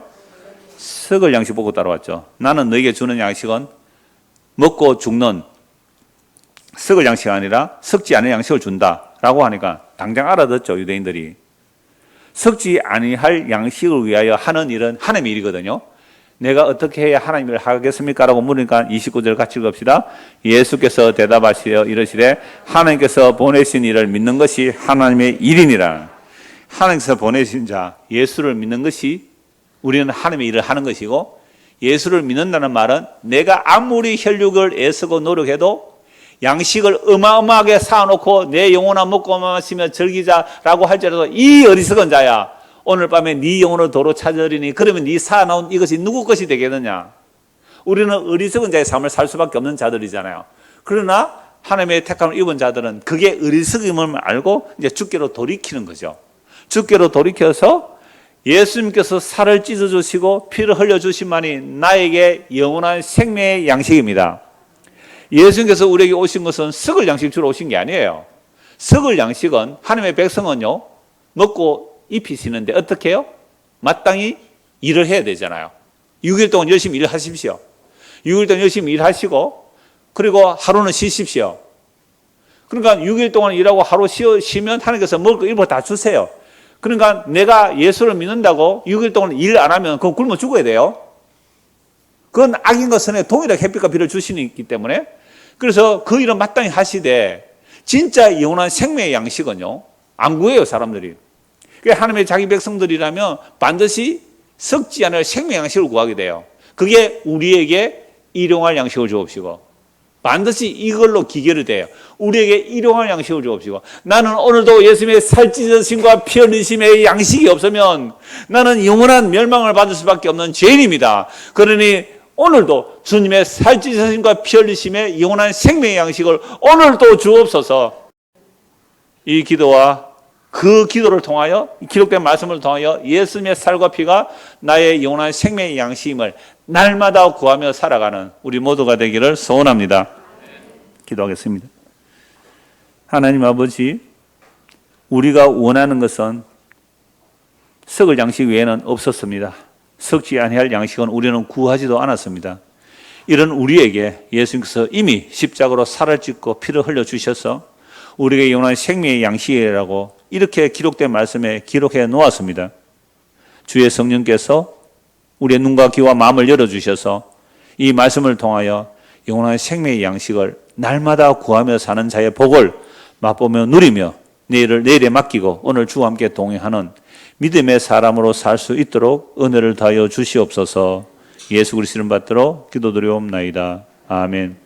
썩을 양식 보고 따라왔죠. 나는 너희에게 주는 양식은 먹고 죽는 썩을 양식이 아니라 썩지 않은 양식을 준다라고 하니까 당장 알아듣죠. 유대인들이. 썩지 아니할 양식을 위하여 하는 일은 하나님의 일이거든요. 내가 어떻게 해야 하나님 일을 하겠습니까? 라고 물으니까 29절 같이 읽읍시다. 예수께서 대답하시어 이르시되 하나님께서 보내신 일을 믿는 것이 하나님의 일이니라. 하나님께서 보내신 자 예수를 믿는 것이 우리는 하나님의 일을 하는 것이고, 예수를 믿는다는 말은 내가 아무리 혈육을 애쓰고 노력해도 양식을 어마어마하게 쌓아놓고 내 영혼아 먹고 마시며 즐기자라고 할지라도 이 어리석은 자야 오늘 밤에 네 영혼을 도로 찾으리니 그러면 네 쌓아놓은 이것이 누구 것이 되겠느냐. 우리는 어리석은 자의 삶을 살 수밖에 없는 자들이잖아요. 그러나 하나님의 택함을 입은 자들은 그게 어리석음을 알고 이제 주께로 돌이키는 거죠. 주께로 돌이켜서 예수님께서 살을 찢어주시고 피를 흘려주신만이 나에게 영원한 생명의 양식입니다. 예수님께서 우리에게 오신 것은 썩을 양식 주러 오신 게 아니에요. 썩을 양식은 하나님의 백성은요 먹고 입히시는데 어떻게 해요? 마땅히 일을 해야 되잖아요. 6일 동안 열심히 일하십시오. 6일 동안 열심히 일하시고 그리고 하루는 쉬십시오. 그러니까 6일 동안 일하고 하루 쉬면 하나님께서 먹을 거 일부 다 주세요. 그러니까 내가 예수를 믿는다고 6일 동안 일 안 하면 그건 굶어 죽어야 돼요. 그건 악인과 선의 동일하게 햇빛과 비를 주시기 때문에, 그래서 그 일은 마땅히 하시되 진짜 영원한 생명의 양식은요 안 구해요 사람들이. 그러니까 하나님의 자기 백성들이라면 반드시 썩지 않을 생명의 양식을 구하게 돼요. 그게 우리에게 일용할 양식을 주옵시고, 반드시 이걸로 기결이 돼요. 우리에게 일용할 양식을 주옵시고, 나는 오늘도 예수님의 살찌으심과 피 흘리심의 양식이 없으면 나는 영원한 멸망을 받을 수밖에 없는 죄인입니다. 그러니 오늘도 주님의 살찌으심과 피 흘리심의 영원한 생명의 양식을 오늘도 주옵소서. 이 기도와 그 기도를 통하여, 기록된 말씀을 통하여 예수님의 살과 피가 나의 영원한 생명의 양식임을 날마다 구하며 살아가는 우리 모두가 되기를 소원합니다. 기도하겠습니다. 하나님 아버지, 우리가 원하는 것은 썩을 양식 외에는 없었습니다. 썩지 아니할 양식은 우리는 구하지도 않았습니다. 이런 우리에게 예수님께서 이미 십자가로 살을 찢고 피를 흘려 주셔서 우리에게 영원한 생명의 양식이라고 이렇게 기록된 말씀에 기록해 놓았습니다. 주의 성령께서 우리의 눈과 귀와 마음을 열어주셔서 이 말씀을 통하여 영원한 생명의 양식을 날마다 구하며 사는 자의 복을 맛보며 누리며 내일에 맡기고 오늘 주와 함께 동행하는 믿음의 사람으로 살 수 있도록 은혜를 다하여 주시옵소서. 예수 그리스도를 받들어 기도드리옵나이다. 아멘.